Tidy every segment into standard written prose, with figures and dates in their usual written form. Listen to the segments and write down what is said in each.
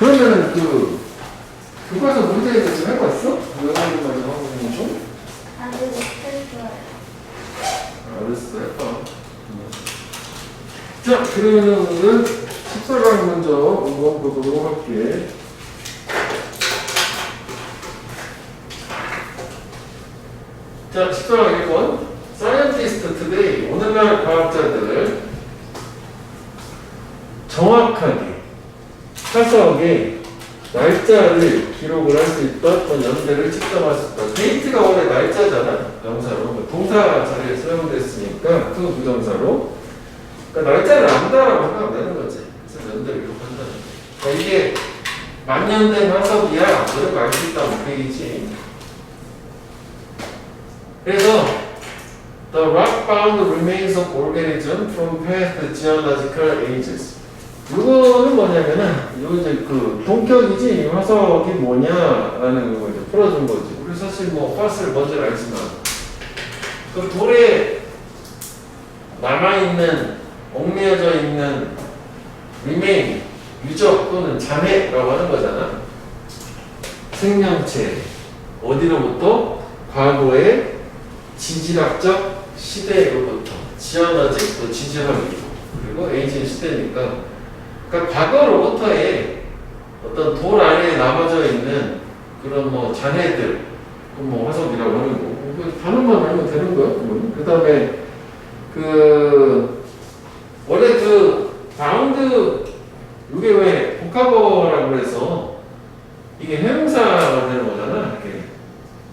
그러면은 교과서 문제에서 좀 해봤어? 영어로만 하고 있는 중? 아직 못했어요. 알았어, 해봐. 자, 그러면은 오늘은 14강 먼저 한번 보도록 할게. 자, 14강 1번. Scientist today. 오늘날 과학자들 정확하게 화석의 날짜를 기록을 할 수 있다, 또 연대를 측정할 수 있다. 데이트가 원래 날짜잖아, 명사로. 동사 자리에 사용됐으니까 그 부정사로. 그러니까 날짜를 안다라고 하면 되는 거지. 그래서 연대를 기록한다는 거지. 그러니까 이게 만년된 화석이야. 너를 알 수 있다는 얘기지. 그래서 the rock-bound remains of organism from past geological ages. 이거는 뭐냐면은 이거 이제 동격이지 화석이 뭐냐라는 거 이제 풀어준 거지. 우리 사실 뭐 화석을 먼저 알지만 그 돌에 남아 있는 얽매여져 있는 remain 유적 또는 잔해라고 하는 거잖아. 생명체 어디로부터? 과거의 지질학적 시대로부터 지어너지 또 지질학이고 그리고 에이징 시대니까. 그러니까 과거로부터의 어떤 돌 안에 남아져 있는 그런 뭐 잔해들, 뭐 화석이라고 하는 거, 단어만 알면 되는 거야. 그 다음에 원래 바운드 이게 왜 복합어라고 해서 이게 해명사가 되는 거잖아. 이렇게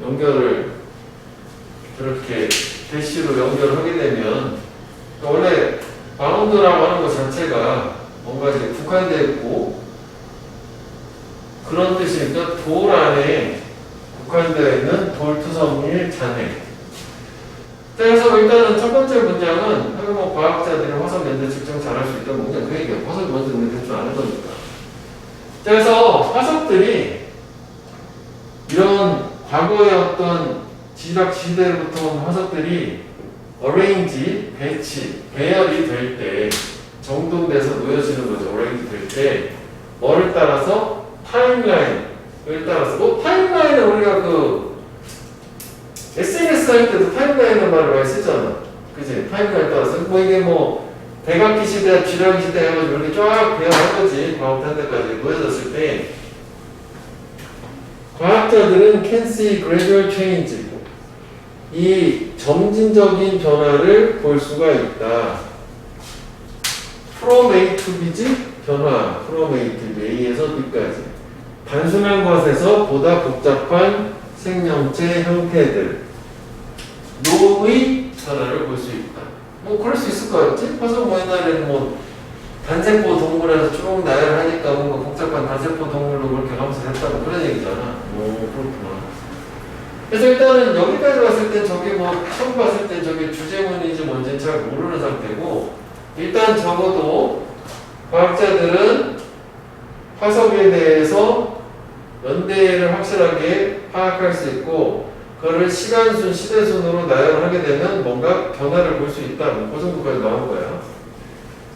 연결을 그렇게 대시로 연결을 하게 되면 그러니까 원래 바운드라고 하는 것 자체가 뭔가 이제 국한되어 있고 그런 뜻이니까 돌 안에 국한되어 있는 돌투성일 잔해. 그래서 일단은 첫 번째 문장은 뭐 과학자들이 화석 연대 측정 잘할 수 있다는 문장 그 얘기야. 화석이 먼저 우리 대충 아는 거니까. 그래서 화석들이 이런 과거의 어떤 지질학 시대로부터 온 화석들이 어레인지, 배치, 배열이 될 때 정돈돼서 놓여지는 거죠. 어레인지 될 때 뭐를 따라서? 타임라인을 따라서. 타임라인은 우리가 SNS 할 때도 타임라인이라는 말을 많이 쓰잖아. 그치? 타임라인 따라서 이게 백악기 시대, 쥐라기 시대 해가지고 이렇게 쫙 배열한 거지. 과학탄 때까지 놓여졌을 때 과학자들은 can see gradual change 이 점진적인 변화를 볼 수가 있다. From A to B지? 변화. From A to B. A에서 B까지. 단순한 것에서 보다 복잡한 생명체 형태들. 노의 변화를 볼 수 있다. 그럴 수 있을 것 같지? 화석 옛날에는 단세포 동물에서 쭉 나열하니까 뭔가 복잡한 단세포 동물로 그렇게 가면서 했다고 그런 얘기잖아. 그렇구나. 그래서 일단은 여기까지 왔을 때 저게 처음 봤을 때 저게 주제문인지 뭔지는 잘 모르는 상태고 일단 적어도 과학자들은 화석에 대해서 연대를 확실하게 파악할 수 있고 그거를 시간순, 시대순으로 나열을 하게 되면 뭔가 변화를 볼 수 있다. 그 정도까지 나온 거야.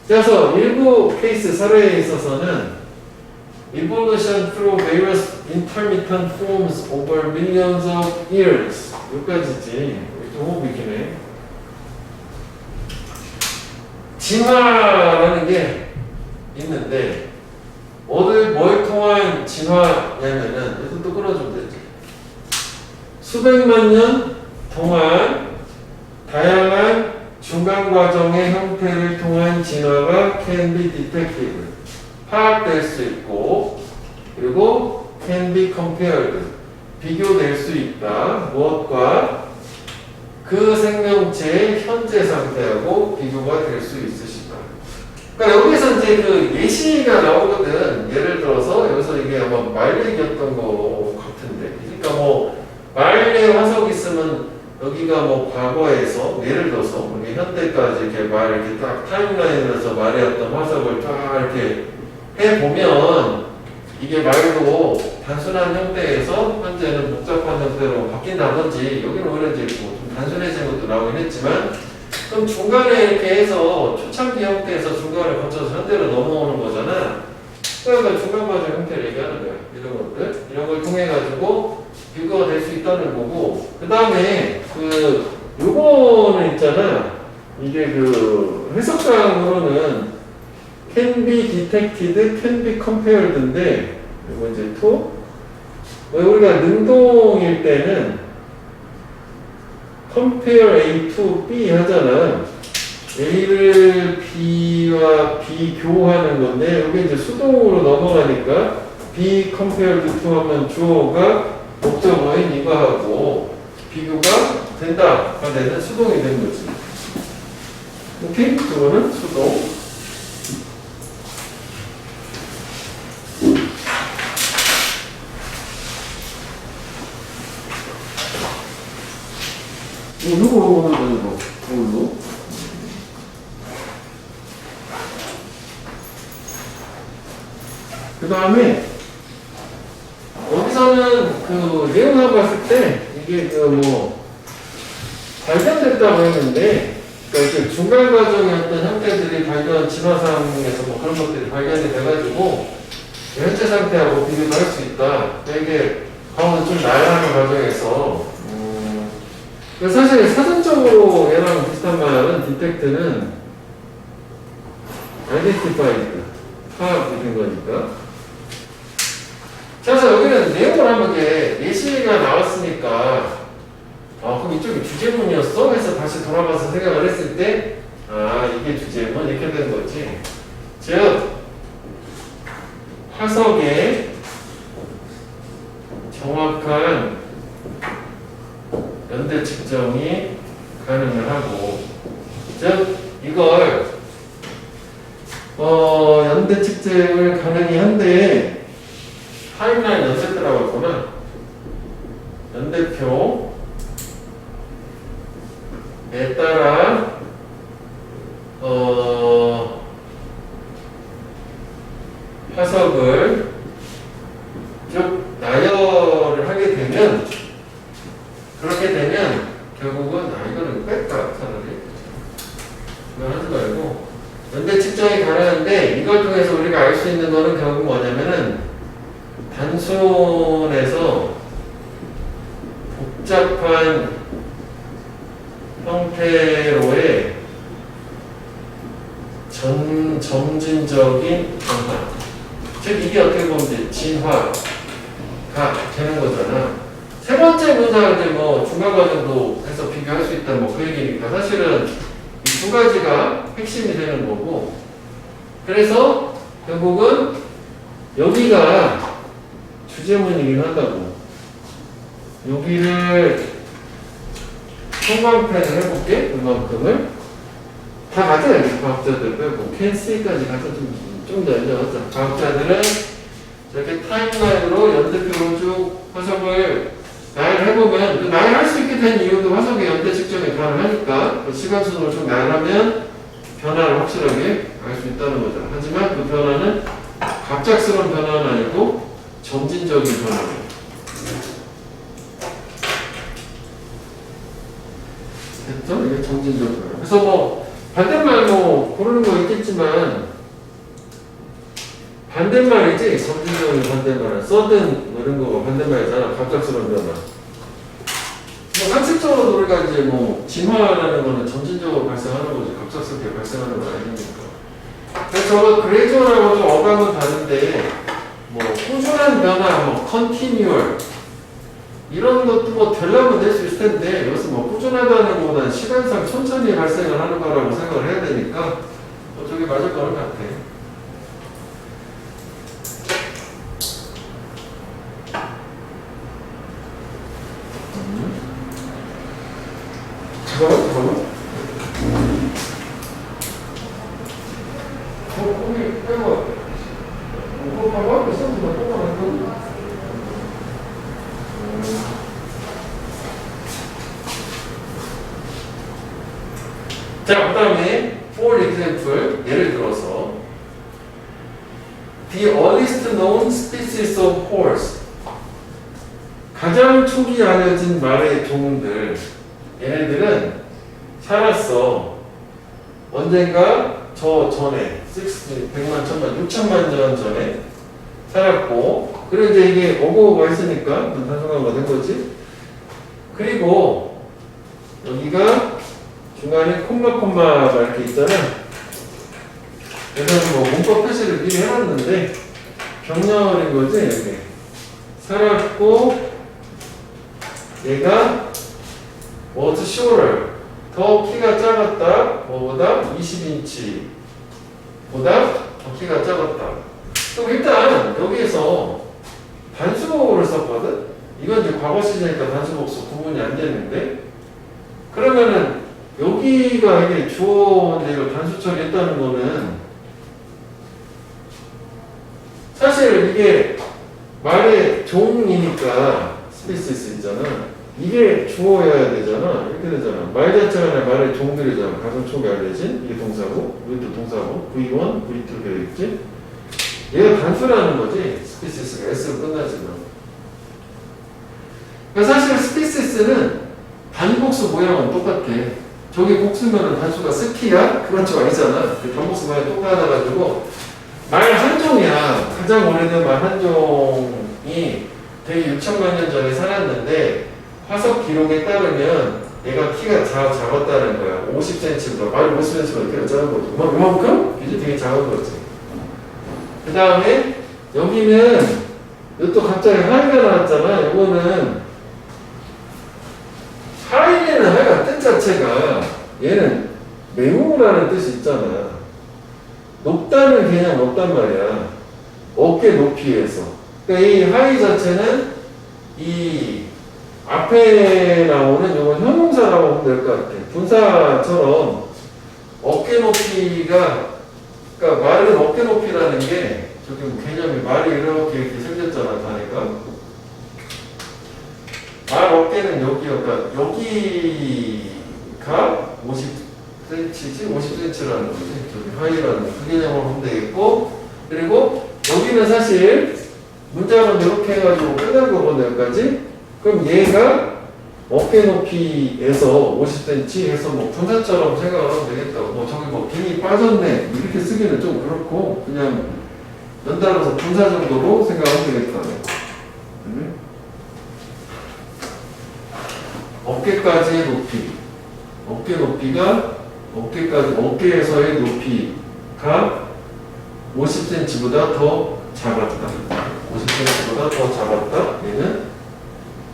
그래서 일부 케이스 사례에 있어서는 evolution through various intermittent forms over millions of years 여기까지지. 좀 호흡이기네. 진화라는 게 있는데 뭘 통한 진화냐면은 이것도 또 끌어주면 되지. 수백만 년 동안 다양한 중간 과정의 형태를 통한 진화가 can be detected 파악될 수 있고 그리고 can be compared 비교될 수 있다. 무엇과? 그 생명체의 현재 상태하고 비교가 될 수 있으시다. 그러니까 여기서 이제 예시가 나오거든. 예를 들어서 여기서 이게 아마 말레이였던 거 같은데. 그러니까 말레이 화석 있으면 여기가 과거에서 예를 들어서 우리 현대까지 이렇게 이렇게 딱 타임라인에서 말의 어떤 화석을 쫙 이렇게 해 보면 이게 말도 단순한 형태에서 현재는 복잡한 형태로 바뀐다든지 여기는 오히려 이제 좀 단순해진 것도 나오긴 했지만 그럼 중간에 이렇게 해서 초창기 형태에서 중간을 거쳐서 현대로 넘어오는 거잖아. 그러니까 중간 과정 형태를 얘기하는 거야. 이런 것들. 이런 걸 통해 가지고 비교가 될 수 있다는 거고. 그 다음에 요거는 있잖아. 이게 해석상으로는 can be detected, can be compared인데 이거 이제 to 왜 우리가 능동일 때는 compare A to B 하잖아. A를 B와 비교하는 건데 여기 이제 수동으로 넘어가니까 B compared to 하면 주어가 목적어인 이거하고 비교가 된다가 되는 수동이 된 거지. 오케이? 그거는 수동. 이거. 그 다음에 여기서는 내용을 봤을 때 이게 발견됐다고 했는데 그러니까 중간 과정의 어떤 형태들이 진화상에서 그런 것들이 발견이 돼가지고 현재 상태하고 비교도 할 수 있다. 그러니까 이게 가운데 좀 나열하는 과정에서 사실 사전적으로 얘랑 비슷한 말은 detect는 identified 파악이 된 거니까. 자, 그래서 여기는 내용을 한번 예시가 나왔으니까 그럼 이쪽이 주제문이었어? 해서 다시 돌아가서 생각을 했을 때 이게 주제문 이렇게 된 거지. 즉 화석의 정확한 연대 측정이 가능을 하고, 즉 이걸 연대 측정을 가능히 한데 타임라인 연대표라고 했구나. 연대표에 따라 화석을 쭉 나열을 하게 되면, 그렇게 되면 결국은 이거는 뺐다 차라리 이거 하지 말고 연대 측정이 가능한데, 이걸 통해서 우리가 알 수 있는 거는 결국 뭐냐면은 단순에서 복잡한 형태로의 점진적인 변화, 즉 이게 어떻게 보면 이제 진화가 되는 거잖아. 세 번째 문장은 이제 중간 과정도 해서 비교할 수 있다 그 얘기니까 사실은 이 두 가지가 핵심이 되는 거고, 그래서 결국은 여기가 주제문이긴 하다고. 여기를 성광펜을 해볼게. 그만큼을 다 가져야 돼. 과학자들 빼고 can see까지 가서 좀 더 연장하자. 과학자들은 저렇게 타임라인으로 연대표로 쭉 화석을 나열해보면, 나열할 수 있게 된 이유도 화석의 연대 측정이 가능하니까 시간순으로 좀 나열하면 변화를 확실하게 알 수 있다는 거죠. 하지만 그 변화는 갑작스러운 변화는 아니고 점진적인 변화예요. 됐죠? 이게 점진적 변화. 그래서 반대말 고르는 거 있겠지만, 반대말이지, 점진적인 반대말은 서든 이런 거가 반대말이잖아. 갑작스러운 변화. 상식적으로 우리가 이제 진화라는 거는 점진적으로 발생하는 거지, 갑작스럽게 발생하는 건 아니니까. 그래서 그레이저하고 좀 어감은 다른데, 꾸준한 변화, 컨티뉴얼 이런 것도 되려면 될 수 있을 텐데, 여기서 꾸준하다는 것보다는 시간상 천천히 발생을 하는 거라고 생각을 해야 되니까 저게 맞을 거는 같아. 잠깐만. 거기 빼고 이거 봐봐. 있었는데 뽑아놨거든. 자, 그 다음에 for example, 예를 들어서 the earliest known species of horse, 가장 초기 알려진 말의 종들, 얘네들은 살았어. 언젠가 저 전에 100만, 1000만, 6천만 년 전에 살았고, 그리고 이제 이게 오고가 있으니까 단순화가 된 거지. 그리고 여기가 중간에 콤마가 이렇게 있잖아. 그래서 뭐 문법 표시를 미리 해놨는데 병렬인 거지. 이렇게 살았고, 얘가 was shorter, 더 키가 작았다. 뭐보다 20인치 보다 더 키가 작았다. 그럼 일단 여기에서 단수복을 썼거든. 이건 이제 과거 시제니까 단수복수 구분이 안 되는데, 그러면은 여기가 이게 주어인데 이걸 단수 처리했다는 거는 사실 이게 말의 종이니까 스피시스 있잖아. 이게 주어여야 되잖아. 이렇게 되잖아. 말 자체가 아니라 말의 종들이잖아. 가상 초기 알려진 이게 동사고, 이것도 동사고, V1, V2 되어 있지. 얘가 단수라는 거지. 스피시스가 S로 끝나지만. 그러니까 사실 스피시스는 단복수 모양은 똑같아. 저기 복수면은 단수가 스키야? 그건 좀 아니잖아. 단복수 모양 똑같아가지고 말 한 종이야. 가장 오래된 말 한 종이 되게 6천만 년 전에 살았는데 화석 기록에 따르면 얘가 키가 작았다는 거야. 50cm보다, 말 50cm보다 키가 작은 거지. 이만큼? 이제 되게 작은 거지. 그 다음에 여기는 또 갑자기 하이가 나왔잖아. 이거는 하이에는 하이가 뜻 자체가 얘는 매우라는 뜻이 있잖아. 높다는 개념 없단 말이야. 어깨 높이에서. 그러니까 이 하이 자체는 이 앞에 나오는 이건 형용사라고 보면 될 것 같아. 분사처럼 어깨 높이가, 그러니까 말은 어깨 높이라는 게 저기 개념이 말이 이렇게 생겼잖아, 다니까. 말 어깨는 여기요. 그러니까 여기가 50cm지? 50cm라는 거지. 저기 하이라는 그 개념으로 보면 되겠고, 그리고 여기는 사실 문장은 이렇게 해가지고 끝난 거거든, 여기까지. 그럼 얘가 어깨 높이에서 50cm 해서 뭐 분사처럼 생각을 하면 되겠다. 뭐 저기 뭐 빈이 빠졌네. 이렇게 쓰기는 좀 그렇고, 그냥 연달아서 분사 정도로 생각하면 되겠다. 어깨까지의 높이. 어깨 높이가, 어깨에서의 높이가 50cm보다 더 작았다. 50cm보다 더 작았다. 얘는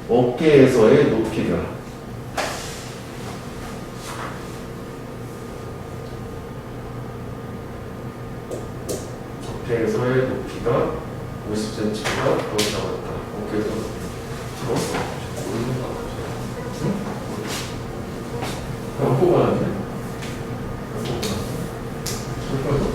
어깨에서의 높이가. 어깨에서의 높이가 50cm보다 더 작았다. 어깨에서 들었어? 모르는 거 같아. 응? 안 뽑아놨네? 안 뽑아놨네?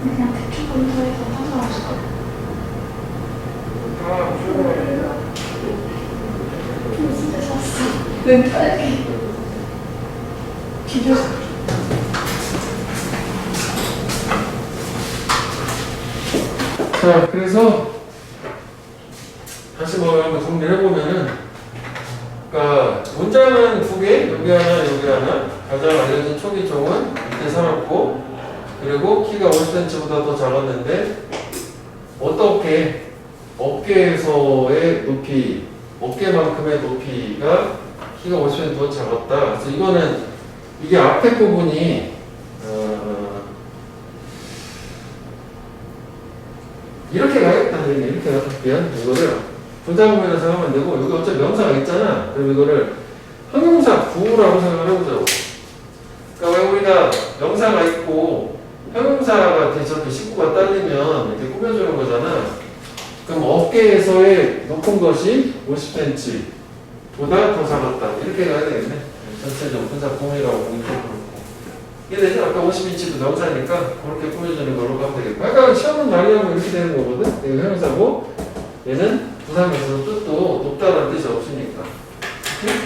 그냥 대충 검사해서 상관없을 것 같아. 근데 진짜 샀어. 왼팔이 비벼. 자, 그래서 다시 뭐 한번 정리를 해보면은, 그러니까 문장은 두 개, 여기 하나, 여기 하나. 가장 알려진 초기종은 이때 살았고, 그리고 키가 50cm보다 더 작았는데 어떻게 어깨에서의 높이, 어깨만큼의 높이가 키가 50cm 더 작았다. 그래서 이거는 이게 앞에 부분이 이렇게 가겠다. 이렇게 가면 이거를 분사구문이라고 생각하면 되고, 여기 어차피 명사가 있잖아. 그럼 이거를 형용사 구라고 생각을 해보자고. 그러니까 왜 우리가 명사가 있고 형용사가 저렇게 식구가 딸리면 이렇게 꾸며주는 거잖아. 그럼 어깨에서의 높은 것이 50cm보다 더 작았다. 이렇게 가야 되겠네. 전체적으로 분사 구문이라고 보기 좀 그렇고. 이게 되죠? 아까 50인치도 명사니까 그렇게 꾸며주는 걸로 가면 되겠고. 약간 시험 뜻은 말하면 이렇게 되는 거거든. 이거 형용사고 얘는 부사면서 뜻도 높다는 뜻이 없으니까.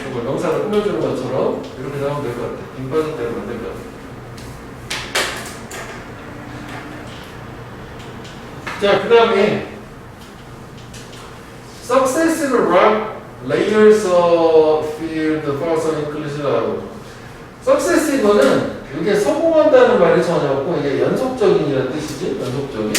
이걸 명사를 꾸며주는 것처럼 이렇게 나오면 될 것 같아. 빙 빠질 대로 만들 것 같아. 자, 그 다음에 successive rock layers of field false inclusive라고. successive는 이게 성공한다는 말이 전혀 없고 이게 연속적인이라는 뜻이지. 연속적인.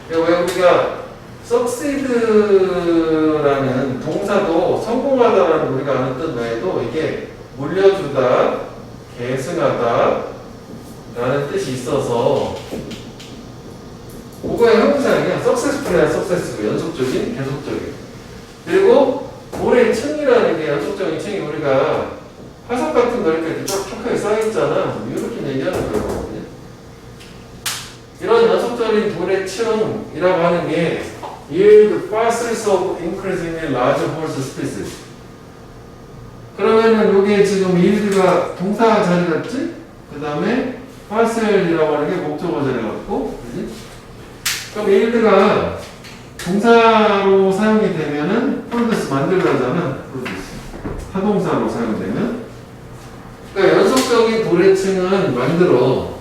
왜 우리가 succeed라는 동사도 성공하다라는 우리가 아는 뜻 외에도 이게 물려주다, 계승하다 라는 뜻이 있어서 그거의 형용사는 successful이야, successive, 연속적인, 계속적인. 그리고 도래층이라는 게 연속적인 층이 우리가 화석 같은 거 이렇게 촉촉하게 쌓여있잖아. 이렇게 얘기하는 거거든요. 이런 연속적인 도래층이라고 하는 게 yield fossils of increasingly large holes species. 그러면은 이게 지금 yield가 동사 자리 같지? 그 다음에 fossil이라고 하는 게 목적어 자리 같고, 그지? 그럼 yield가 동사로 사용이 되면은 produce 만들다잖아. produce. 타동사로 사용되면. 그러니까 연속적인 도래층은 만들어.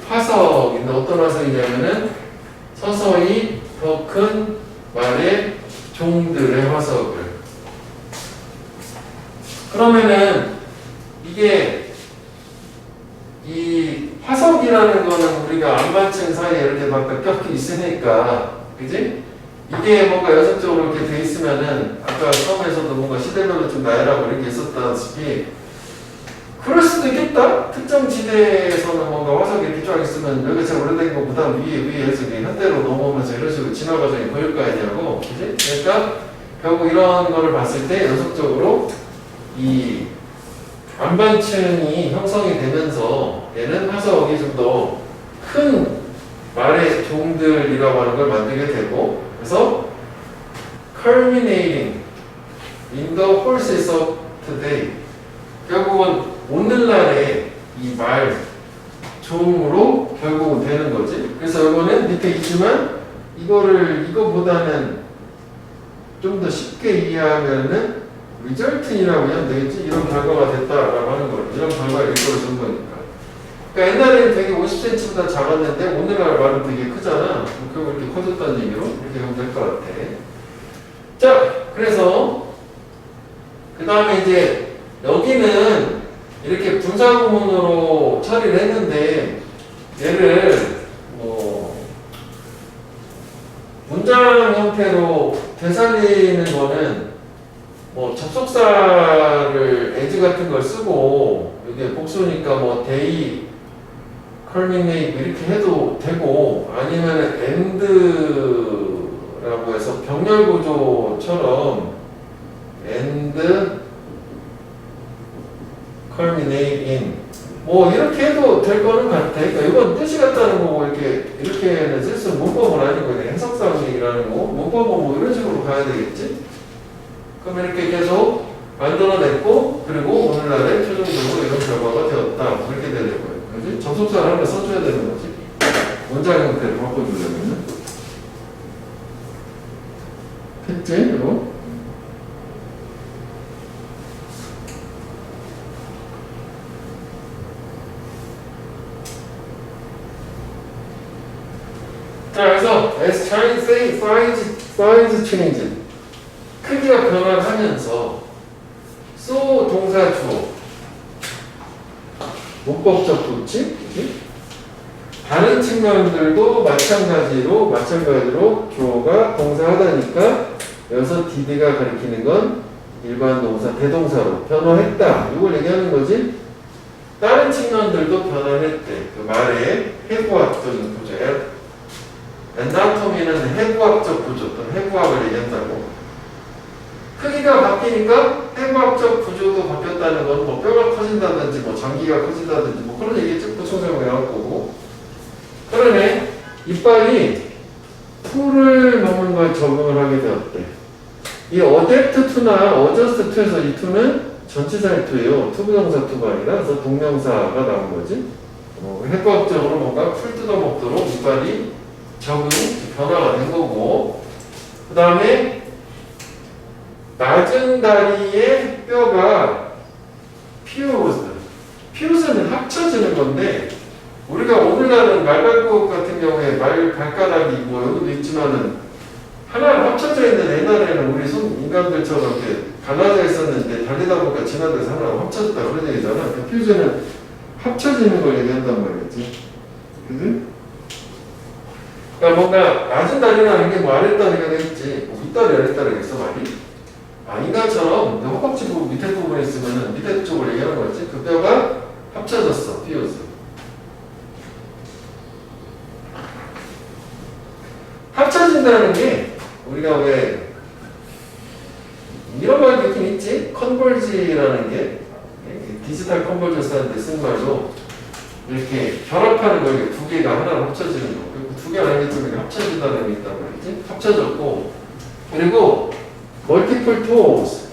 화석인데 어떤 화석이냐면은 서서히 더 큰 말의 종들의 화석을. 그러면은 이게 이 화석이라는 거는 우리가 안반층 사이에 이렇게 막 껴끼 있으니까, 그지? 이게 뭔가 연속적으로 이렇게 돼 있으면은 아까 처음에서도 뭔가 시대별로 좀 나열하고 이렇게 있었다시피 그럴 수도 있겠다. 특정 지대에서는 뭔가 화석이 이렇게 쫙 있으면 여기 제일 오래된 것보다 위에서 현대로 넘어오면서 이런 식으로 진화 과정이 보일 거 아니냐고, 그지? 그러니까 결국 이런 거를 봤을 때 연속적으로 이 안반층이 형성이 되면서 얘는 화석이 좀 더 큰 말의 종들이라고 하는 걸 만들게 되고, 그래서 culminating in the horses of today. 결국은 오늘날의 이 말 종으로 결국은 되는 거지. 그래서 이거는 밑에 있지만 이거보다는 좀 더 쉽게 이해하면은 result이라고 하면 되겠지. 이런 결과가 됐다라고 하는 거. 이런 결과를 이끌어 준 거니까. 그러니까 옛날에는 되게 50cm보다 작았는데 오늘날 말은 되게 크잖아. 그럼 이렇게 커졌다는 얘기로 이렇게 하면 될 것 같아. 자, 그래서 그 다음에 이제 여기는 이렇게 분사구문으로 처리를 했는데 얘를 뭐 문장 형태로 되살리는 거는 뭐 접속사를 as 같은 걸 쓰고 이게 복수니까 뭐 they, culminate 이렇게 해도 되고 아니면 and라고 해서 병렬 구조처럼 and culminate in 뭐 이렇게 해도 될 거는 같아. 그러니까 이건 뜻이 같다는 거고 이렇게는 쓸 수 문법은 아니고 그냥 해석상 얘기라는 거고 문법은 뭐 이런 식으로 가야 되겠지. 그럼 이렇게 계속 만들어냈고 그리고 오늘날에 최종적으로 이런 결과가 되었다 이렇게 되는 거예요. 그지? 접속사를 하나 써줘야 되는 거지. 원장 형태를 바꿔주려면은 됐지? 이거? 자, 그래서 as Chinese say size change 크기가 변화하면서 so 동사 주어 문법적 도치 다른 측면들도 마찬가지로 주어가 동사하다니까 여기서 did가 가리키는 건 일반 동사 대동사로 변화했다 이걸 얘기하는 거지. 다른 측면들도 변화했대. 그 말의 해부학적인 구조야. 엔다토미는 해부학적 구조 또는 해부학을 얘기한다고. 크기가 바뀌니까 해부학적 구조도 바뀌었다는 건 뭐 뼈가 커진다든지 뭐 장기가 커진다든지 뭐 그런 얘기지. 보충설명이 나올 거고. 그러네. 이빨이 풀을 넘는 걸 적응을 하게 되었대. 이 어댑트 투나 어저스트 투에서 이 투는 전치사의 투예요. 투부정사 투가 아니라 그래서 동명사가 나온 거지. 해부학적으로 뭔가 풀 뜯어먹도록 이빨이 적응, 변화가 된 거고, 그 다음에 낮은 다리의 뼈가 퓨즈는 합쳐지는 건데, 우리가 오늘날은 말발굽 같은 경우에 발가락이 있고 여기도 있지만은 하나로 합쳐져 있는, 옛날에는 우리 인간들처럼 이렇게 갈라져 있었는데 달리다 보니까 진화돼서 하나로 합쳐졌다 그런 얘기잖아. 그 퓨즈는 합쳐지는 걸 얘기한단 말이지. 그지? 그러니까 뭔가 낮은 다리라는 게 뭐 아랫다리가 되겠지. 뭐 윗다리 아랫다리겠어 말이? 인간처럼 허벅지 부분 밑에 부분에 있으면은 밑에 쪽을 얘기하는 거지. 그 뼈가 합쳐졌어. 퓨즈. 합쳐진다는 게 우리가 왜 이런 말도 있긴 있지. 컨버지라는 게 디지털 컨버전스 하는데 쓴 말로 이렇게 결합하는 거, 두 개가 하나로 합쳐지는 거. 그리고 두 개가 아니겠지만 합쳐진다는 게 있단 말이지. 합쳐졌고, 그리고 멀티플 토스,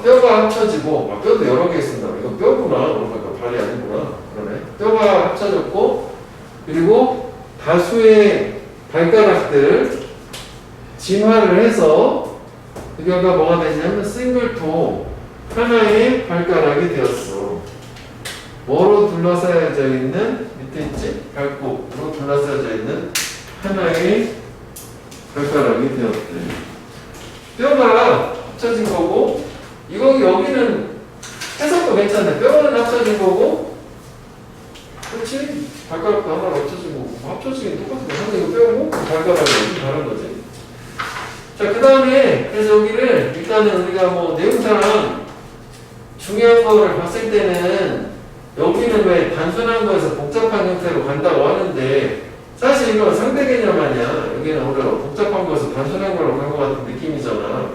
뼈가 합쳐지고, 뼈도 여러 개 있습니다. 이거 뼈구나. 그러니까 발이 아니구나. 그러네. 뼈가 합쳐졌고, 그리고 다수의 발가락들 진화를 해서 그 결과 뭐가 되냐면 싱글토, 하나의 발가락이 되었어. 뭐로 둘러싸여져 있는, 밑에 있지? 발굽으로 둘러싸여져 있는 하나의 발가락이 되었대. 뼈가 합쳐진 거고, 이거 여기는 해석도 괜찮네. 뼈는 합쳐진 거고, 그렇지? 발가락도 하나 합쳐진 거고, 합쳐지긴 똑같은 거야. 근데 이거 뼈고, 발가락이 다른 거지. 자, 그 다음에, 그래서 여기를 일단은 우리가 뭐 내용상 중요한 거를 봤을 때는 여기는 왜 단순한 거에서 복잡한 형태로 간다고 하는데 사실 이건 상대 개념 아니야. 여기는 오히려 복잡한 거에서 단순한 걸로 간 것 같은 느낌이잖아.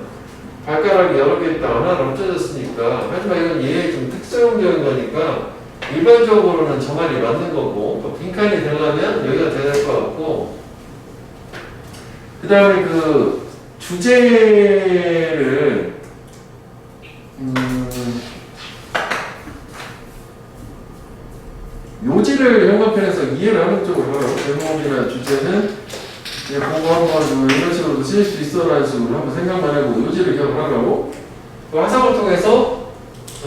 발가락이 여러 개 있다 하나로 합쳐졌으니까. 하지만 이건 얘의 좀 특성적인 거니까 일반적으로는 저 말이 맞는 거고 빈칸이 되려면 여기가 돼야 될 것 같고, 그 다음에 그 주제를 요지를 형광펜에서 이해를 하는 쪽으로 해요. 제목이나 주제는 공부하고 가지고 이런 식으로 쓸 수 있어라는 식으로 한번 생각만 해보고 요지를 기억을 하라고. 그 화상을 통해서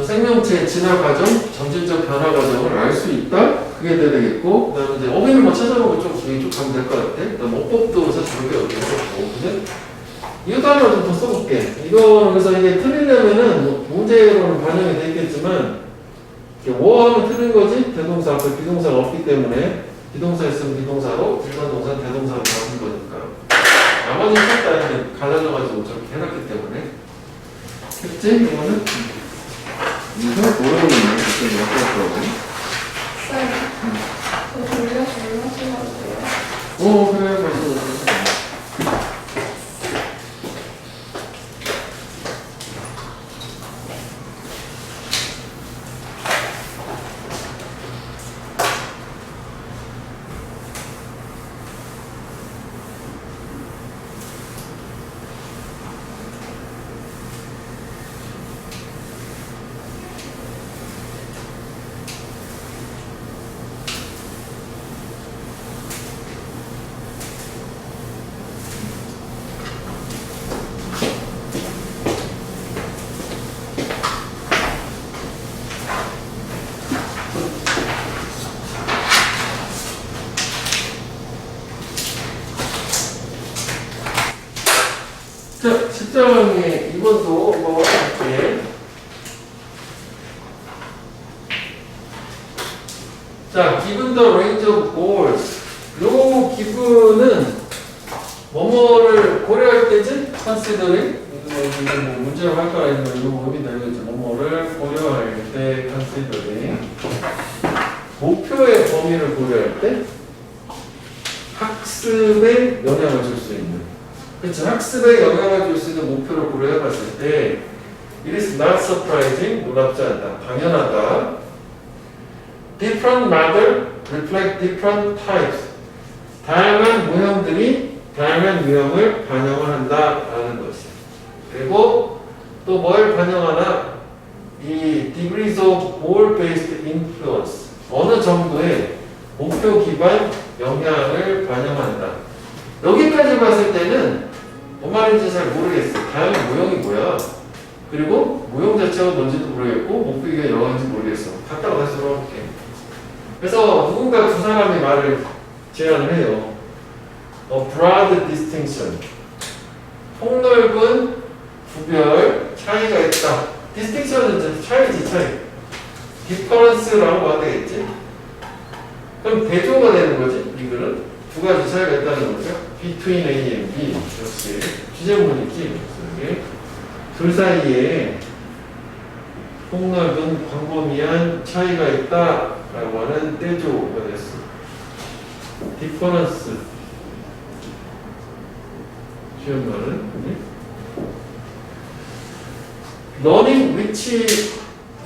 생명체의 진화 과정, 점진적 변화 과정을 알 수 있다. 그게 돼야 되겠고, 그 다음에 이제 어휘를 찾아보고 쭉 가면 될 것 같아. 그 다음 어법도 사실 그게 어떻게 썼고, 근데 이것도 하나 좀 더 써볼게. 이거 그래서 이게 틀리려면은 뭐 문제로는 반영이 되겠지만 뭐 하면 틀린 거지? 대동사 앞에 비동사가 없기 때문에 비동사 있으면 비동사로, 일반 동사는 대동사로 가는 거니까. 나머지 셋다 이렇게 갈라져가지고 저렇게 해놨기 때문에. 했지? 이거는? 이거 어려운 거는 어떻게 맞더라고? 쌤, 저 돌려서 올라주면 돼요? 그래, 맞아. 자, 10장에 2번도 한번 할게. 자, given the range of goals. 요 기분은 뭐뭐를 고려할 때지? considering. 이거 뭐 문제로 할 거라 했는데 이거 의미 되겠지. 뭐뭐를 고려할 때 considering. 목표의 범위를 고려할 때 학습에 영향을 줄 수 있는. 그렇죠. 학습에 영향을 줄 수 있는 목표를 고려해 봤을 때 it is not surprising, 놀랍지 않다, 당연하다. different matter reflect different types. 다양한 모형들이 다양한 유형을 반영을 한다라는 것이에요. 그리고 또 뭘 반영하나? 이 degrees of goal-based influence. 어느 정도의 목표 기반 영향을 반영한다. 여기까지 봤을 때는 뭔 말인지 잘 모르겠어. 다양한 모형이 뭐야? 그리고 모형 자체가 뭔지도 모르겠고 목표가 영어인지 모르겠어. 갔다가 다시 돌아볼게. 그래서 누군가 두 사람의 말을 제안을 해요. broad distinction. 폭넓은 구별, 차이가 있다. distinction은 이제 차이지, 차이. difference라고 하면 되겠지? 그럼 대조가 되는 거지, 이거는. 두 가지 차이가 있다는 거죠. between A and B. 역시 주제문이지. 둘 사이에 폭넓은 광범위한 차이가 있다라고 하는 대조가 됐어. difference. 쉬운 말은 learning which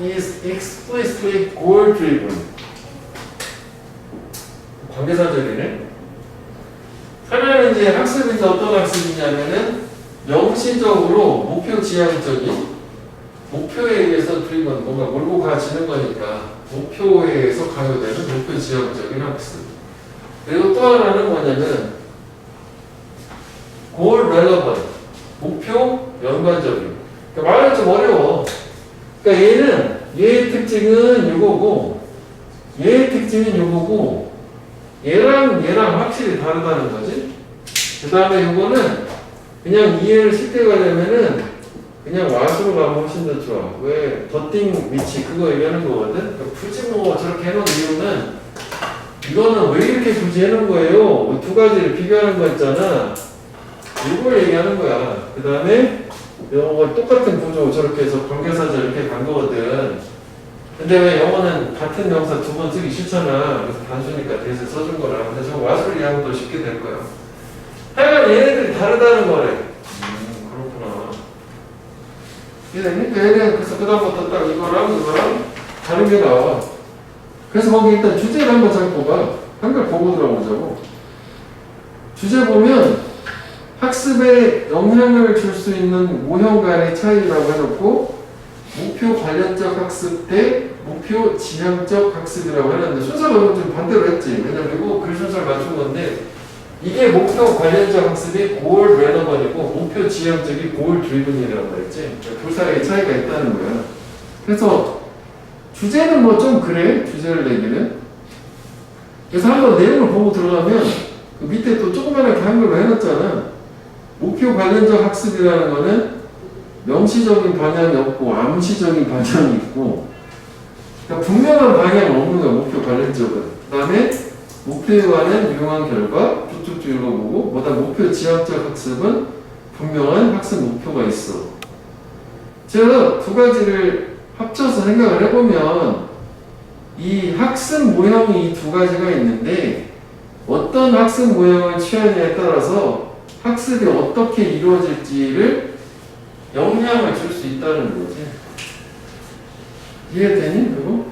is explicitly goal driven. 관계사절이네. 하나는 이제 학습인데 어떤 학습이냐면은 명시적으로 목표 지향적인 목표에 의해서 driven 뭔가 몰고 가지는 거니까 목표에 의해서 가요되는 목표 지향적인 학습. 그리고 또 하나는 뭐냐면 goal relevant 목표 연관적인. 그러니까 말은 좀 어려워. 그러니까 얘의 특징은 요거고 얘의 특징은 요거고 얘랑 확실히 다르다는 거지. 그 다음에 요거는 그냥 이해를 쉽게 가려면은 그냥 와수로 가면 훨씬 더 좋아. 왜? 더띵 위치 그거 얘기하는 거거든. 그러니까 굳이 뭐 저렇게 해놓은 이유는 이거는 왜 이렇게 굳이 해놓은 거예요? 두 가지를 비교하는 거 있잖아. 이걸 얘기하는 거야. 그 다음에 영어가 똑같은 구조 저렇게 해서 관계사절 이렇게 간 거거든. 근데 왜 영어는 같은 명사 두 번 쓰기 싫잖아. 그래서 단수니까 대신 써준 거라. 근데 저 와수를 이해하면 더 쉽게 될 거야. 하여간 얘네들이 다르다는 거래. 그렇구나. 얘는 그래서 그다음부터 딱 이거랑 다른 게 나와. 그래서 거기 일단 주제를 한번 잘 뽑아. 한글 보고 들어보자고. 주제 보면 학습에 영향을 줄 수 있는 모형 간의 차이라고 해놓고 목표 관련적 학습 대 목표 지향적 학습이라고 해놨는데 순서가 좀 반대로 했지. 왜냐면 이거 글 순서를 맞춘 건데 이게 목표 관련적 학습이 goal relevant이고 목표 지향적이 goal driven이라고 했지. 그러니까 둘 사이에 차이가 있다는 거야. 그래서 주제는 뭐 좀 그래. 주제를 내기는. 그래서 한번 내용을 보고 들어가면 그 밑에 또 조그맣게 한글로 해놨잖아. 목표 관련적 학습이라는 거는 명시적인 방향이 없고 암시적인 방향이 있고 그러니까 분명한 방향은 없는 거야. 목표 관련적은. 그 다음에 목표에 관한 유용한 결과 쭉쭉 읽어보고 뭐다 목표 지향적 학습은 분명한 학습 목표가 있어. 즉 두 가지를 합쳐서 생각을 해보면 이 학습 모형이 이 두 가지가 있는데 어떤 학습 모형을 취하느냐에 따라서 학습이 어떻게 이루어질지를 영향을 줄 수 있다는 거지. 이해되니? 그리고?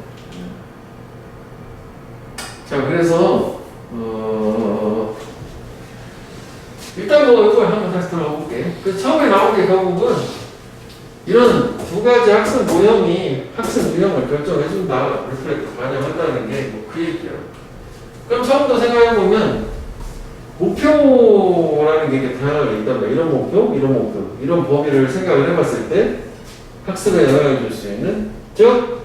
자, 그래서 일단 뭐 이걸 한번 다시 들어볼게. 그 처음에 나온 게 결국은 이런 두 가지 학습 모형이 학습 유형을 결정해준다. 리플렉트 반영한다는 게 뭐 그 얘기야. 그럼 처음부터 생각해보면 목표라는 게 이렇게 다양하게 있단 말이야. 이런 목표, 이런 범위를 생각을 해봤을 때 학습에 영향을 줄 수 있는, 즉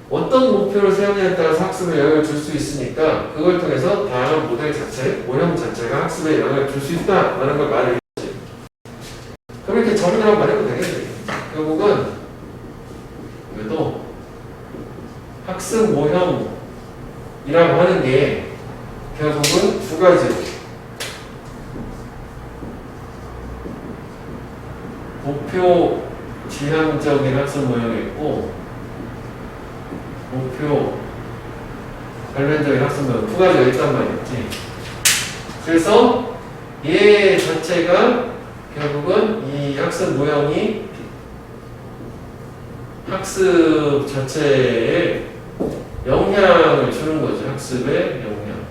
어떤 목표를 세우냐에 따라서 학습에 영향을 줄 수 있으니까 그걸 통해서 다양한 모델 자체, 모형 자체가 학습에 영향을 줄 수 있다라는 걸 말을 했지. 그럼 이렇게 정리를 한번 해도 되겠지. 결국은 그래도 학습 모형이라고 하는 게 결국은 두 가지. 목표 지향적인 학습 모형이 있고 목표 관련적인 학습 모형 두 가지가 있단 말이지. 그래서 얘 자체가 결국은 이 학습 모형이 학습 자체에 영향을 주는 거죠. 학습에 영향.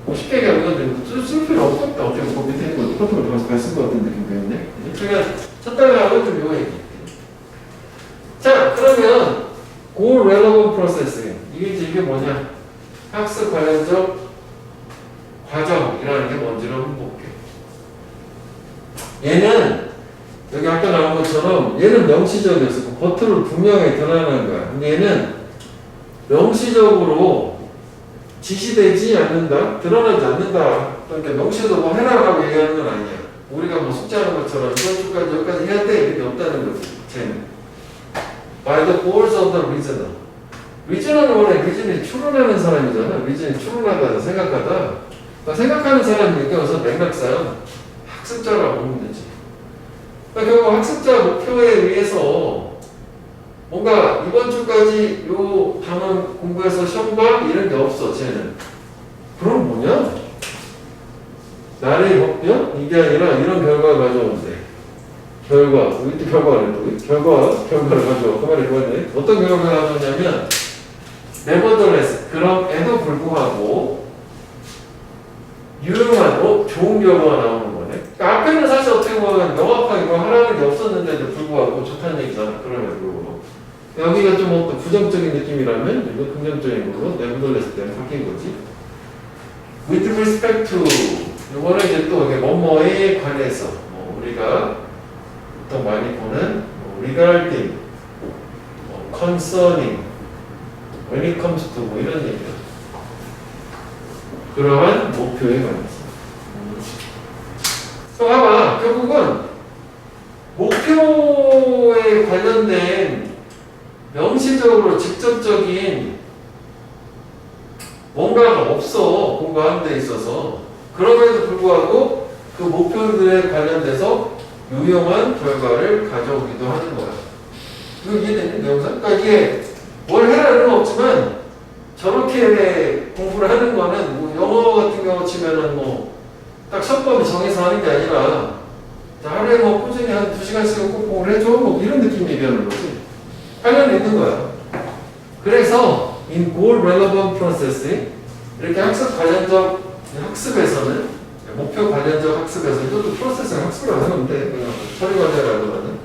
뭐 쉽게 얘기하면 쓸 필요 없었다. 어떻게 뭐 밑에 있는 거 똑같은 걸 다 쓴 것 같은 느낌 배웠네. 그러니까 첫 단락은 좀 요 얘기. 자, 그러면 goal relevant processing 이게 뭐냐? 학습 관련적 과정이라는 게 나머지를 한번 볼게. 얘는 여기 아까 나온 것처럼 얘는 명시적이었어. 겉으로 분명히 드러나는 거야. 근데 얘는 명시적으로 지시되지 않는다, 드러나지 않는다. 그러니까 명시도 뭐 해라라고 얘기하는 건 아니야. 우리가 뭐 숙제하는 것처럼 이번 주까지 여기까지 해야 돼 이렇게 없다는 거지. 쟤는 by the force of the reasoner. 리즈너는 원래 리즌이 추론하는 사람이잖아. 리즌이 추론하다, 생각하다. 그러니까 생각하는 사람이니까 그래서 맥락상 학습자라고 보면 되지. 그러니까 결국 학습자 목표에 의해서 뭔가 이번 주까지 요 단원 공부해서 시험 봐 이런 게 없어. 쟤는. 그럼 뭐냐? 나의 목표? 이게 아니라 이런 결과를 가져오는데. 결과, 우리 결과를 결과를 가져와. 그 말이 뭐네? 어떤 결과를 가져오냐면 nevertheless, 그럼에도 불구하고 유용한, 좋은 결과가 나오는 거네. 그러니까 앞에는 사실 어떻게 보면 명확하게 뭐 하라는 게 없었는데도 불구하고 좋다는 얘기잖아. 그럼에도 여기가 좀 어떤 부정적인 느낌이라면 이거 긍정적인 거고 nevertheless 때문에 바뀐 거지. with respect to 이거는 이제 또 이게 뭐뭐에 관해서 우리가 보통 많이 보는 regarding, concerning, when it comes to 뭐 이런 얘기야. 그러한 목표에 관해서. 봐봐, 결국은 목표에 관련된 명시적으로 직접적인 뭔가가 없어. 공부하는 데 있어서. 그럼에도 불구하고 그 목표들에 관련돼서 유용한 결과를 가져오기도 하는 거야. 이거 이해되는 내용상? 그러니까 이게 뭘 해라는 건 없지만 저렇게 공부를 하는 거는 뭐 영어 같은 경우 치면은 뭐 딱 서법이 정해서 하는 게 아니라 자, 하루에 뭐 꾸준히 한 2시간씩은 꼭 공부를 해줘. 뭐 이런 느낌 얘기하는 거지. 관련이 있는 거야. 그래서 in goal relevant processing 이렇게 학습 관련적 학습에서는 목표 관련적 학습에서 이것도 프로세싱 학습이라고 하는데 그냥 처리 과제라고 하는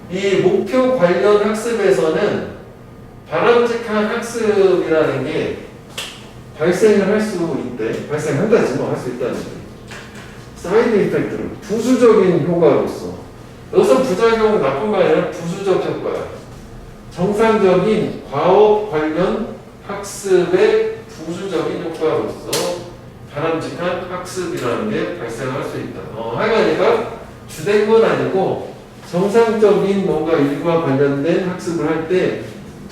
이 목표 관련 학습에서는 바람직한 학습이라는 게 발생을 할 수 있대. 발생한다지 뭐 할 수 있다는 게. 사이드 이펙트로 부수적인 효과로서 여기서 부작용 나쁜 말 아니라 부수적 효과야. 정상적인 과업 관련 학습의 부수적인 효과로서 바람직한 학습이라는 게 발생할 수 있다. 하여간 얘가 주된 건 아니고 정상적인 뭔가 일과 관련된 학습을 할 때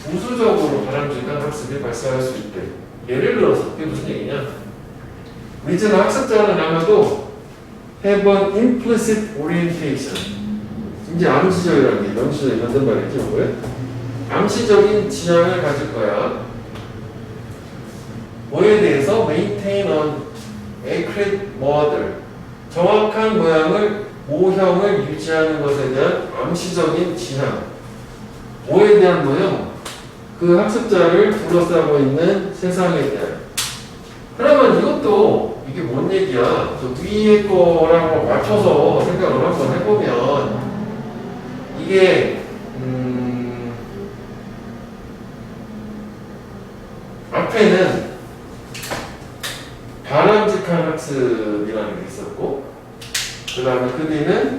부수적으로 바람직한 학습이 발생할 수 있대. 예를 들어서 그게 무슨 얘기냐? 리즈너 학습자는 아마도 have an implicit orientation. 이제 암시적이라는 게 명시적인 만든 말이지 뭐예요? 암시적인 지향을 가질 거야. 뭐에 대해서 maintain an accurate model. 정확한 모형을 유지하는 것에 대한 암시적인 지향. 뭐에 대한 모형? 그 학습자를 둘러싸고 있는 세상에 대한. 그러면 이것도 이게 뭔 얘기야? 저 위에 거랑 맞춰서 생각을 한번 해보면 이게 앞에는 바람직한 학습이라는 게 있었고 그 다음에 그 뒤는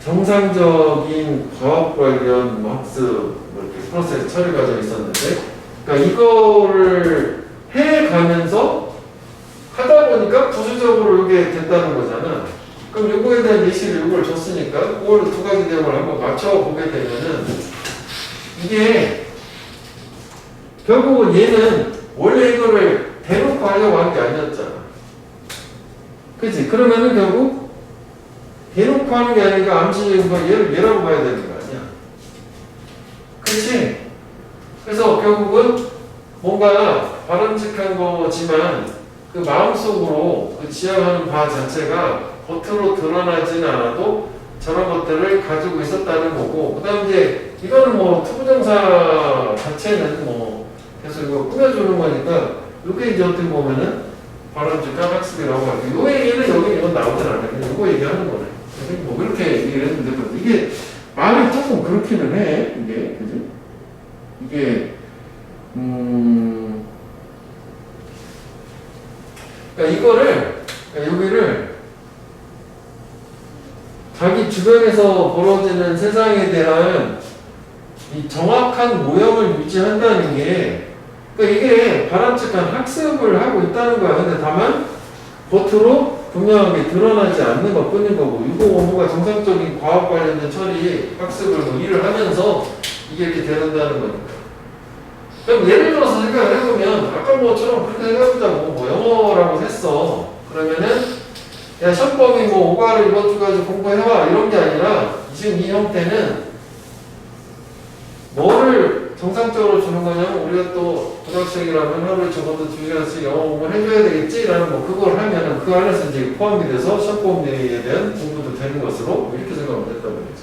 정상적인 과학 관련 학습 이렇게 프로세스 처리 과정이 있었는데 그러니까 이거를 해가면서 하다 보니까 부수적으로 이게 됐다는 거잖아. 그럼 요거에 대한 예시를 이걸 줬으니까 그걸 두 가지 내용을 한번 맞춰보게 되면은 이게 결국은 얘는 원래 이거를 대놓고 하려고 한 게 아니었잖아. 그치? 그러면은 결국 대놓고 하는 게 아니라 암시적인 거 얘라고 봐야 되는 거 아니야. 그치? 그래서 결국은 뭔가 바람직한 거지만 그 마음속으로 그 지향하는 바 자체가 겉으로 드러나지는 않아도 저런 것들을 가지고 있었다는 거고 그 다음 이제 이거는 뭐 투부정사 자체는 뭐 계속 이거 꾸며주는 거니까 이게 이제 어떻게 보면은 바람직한 학습이라고 하고 요 얘기는 여기 이건 나오진 않아요. 이거 얘기하는 거네. 뭐 그렇게 얘기를 했는데 이게 말이 조금 그렇기는 해. 이게 그지? 이게 그러니까 이거를 그러니까 여기를 자기 주변에서 벌어지는 세상에 대한 이 정확한 모형을 유지한다는 게, 그러니까 이게 바람직한 학습을 하고 있다는 거야. 근데 다만 겉으로 분명하게 드러나지 않는 것 뿐인 거고, 유고원고가 정상적인 과학 관련된 처리, 학습을 뭐 일을 하면서 이게 이렇게 되는다는 거니까. 그럼 예를 들어서 생각을 해보면, 아까 뭐처럼 그렇게 해보자고, 뭐 영어라고 했어. 그러면은 야, 션법이 뭐 오가를 이번 주까지 공부해와 이런 게 아니라 지금 이 형태는 뭐를 정상적으로 주는 거냐면, 우리가 또 고등학생이라면 하루에 적어도 2시간씩 영어 공부를 해줘야 되겠지라는 뭐 그걸 하면은 그 안에서 이제 포함이 돼서 션법 내에 대한 공부도 되는 것으로 이렇게 생각하면 된다고 그러죠.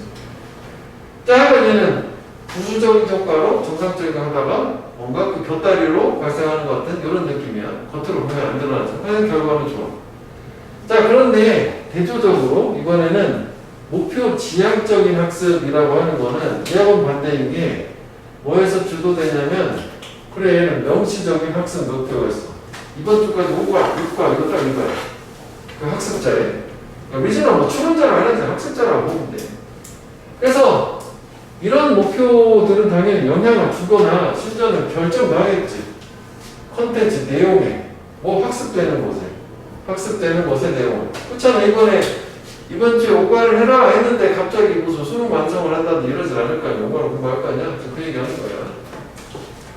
자, 하면 얘는 부수적인 효과로 정상적인 거 하다가 뭔가 그 곁다리로 발생하는 것 같은 이런 느낌이야. 겉으로 보면 안 드러나죠. 하는 결과는 좋아. 자, 그런데 대조적으로 이번에는 목표 지향적인 학습이라고 하는 거는 얘하고는 반대인 게 뭐에서 주도되냐면, 그래 얘는 명시적인 학습 목표가 있어. 이번 주까지 5과, 6과 이거 딱 이거야. 그 학습자에. 그러니까 미진은 뭐 추론자를 안 하지 학습자라고 보면 돼. 그래서 이런 목표들은 당연히 영향을 주거나 심지어는 결정나겠지. 컨텐츠 내용에 뭐 학습되는 곳에. 학습되는 것의 내용. 그렇잖아. 이번 주에 5과를 해라 했는데 갑자기 무슨 수능 완성을 한다든지 이러지 않을 거 아니야. 5과를 공부할 거 아니야. 그 얘기 하는 거야.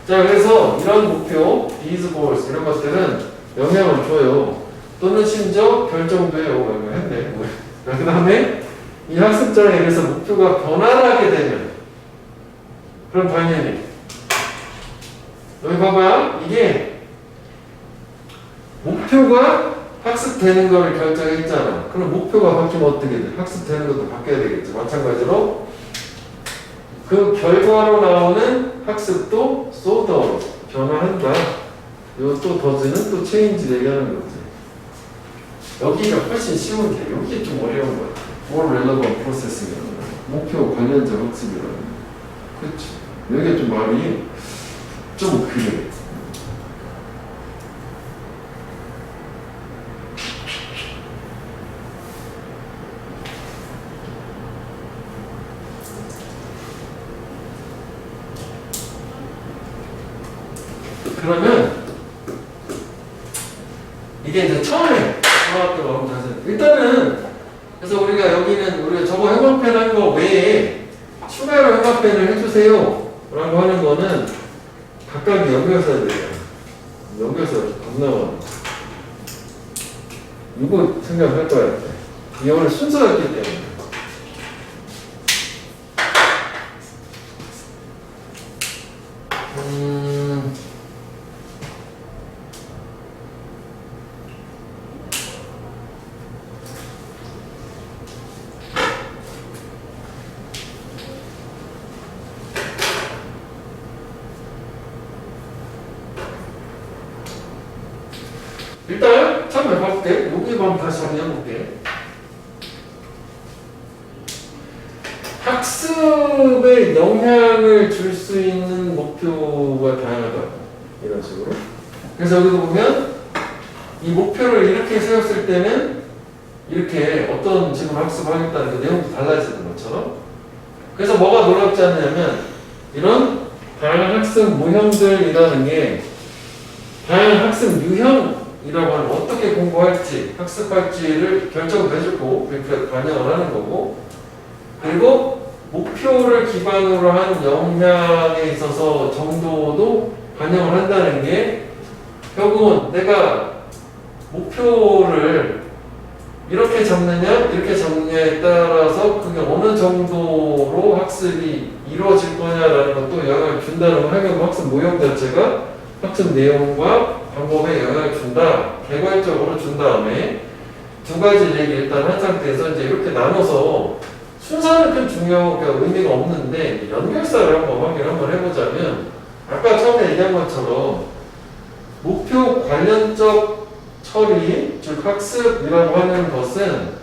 자, 그래서 이런 목표, these goals 이런 것들은 영향을 줘요. 또는 심지어 결정돼요. 했네. 그 다음에 이 학습자에 의해서 목표가 변화하게 되면, 그럼 당연히 여기 봐봐. 이게 목표가 학습되는 걸 결정했잖아. 그럼 목표가 바뀌면 어떻게 돼? 학습되는 것도 바뀌어야 되겠지. 마찬가지로 그 결과로 나오는 학습도 쏟아 변화한다. 이것도 더즈는 또 체인지 얘기하는 거지. 여기가 훨씬 쉬운 게, 여기 좀 어려운 거야. For relevant processing이라는 거야. 목표 관련적 학습이라는 거야. 그렇지. 여기가 좀 말이 좀 그래. 그러면 이게 이제 처음에 나왔던 거 자세. 일단은 그래서 우리가 저거 형광펜 한 거 외에 추가로 형광펜을 해주세요 라고 하는 거는 각각이 연결서야 돼요. 연결서 겁나. 이거 생각할 거야. 이 오늘 순서가 있기 때문에. 일단 처음 해볼게. 여기 한번 다시 한번 해볼게. 학습에 영향을 줄 수 있는 목표가 다양하다. 이런 식으로. 그래서 여기도 보면 이 목표를 이렇게 세웠을 때는 이렇게 어떤 지금 학습하겠다는 그 내용도 달라지는 것처럼. 그래서 뭐가 놀랍지 않냐면 이런 다양한 학습 모형들이라는 게 다양한 학습 유형이라고 하는 어떻게 공부할지 학습할지를 결정해주고 이렇게 반영을 하는 거고, 그리고 목표를 기반으로 한 역량에 있어서 정도도 반영을 한다는 게 결국은 내가 목표를 이렇게 잡느냐 이렇게 잡느냐에 따라서 그게 어느 정도로 학습이 이루어질 거냐라는 것도 영향을 준다는 걸 하면 학습 모형 자체가 학습 내용과 방법에 영향을 준다. 개괄적으로 준 다음에 두 가지 얘기 일단 한 상태에서 이제 이렇게 나눠서 순서는 큰 의미가 없는데 연결사를 한번 해보자면 아까 처음에 얘기한 것처럼 목표 관련적 처리, 즉 학습이라고 하는 것은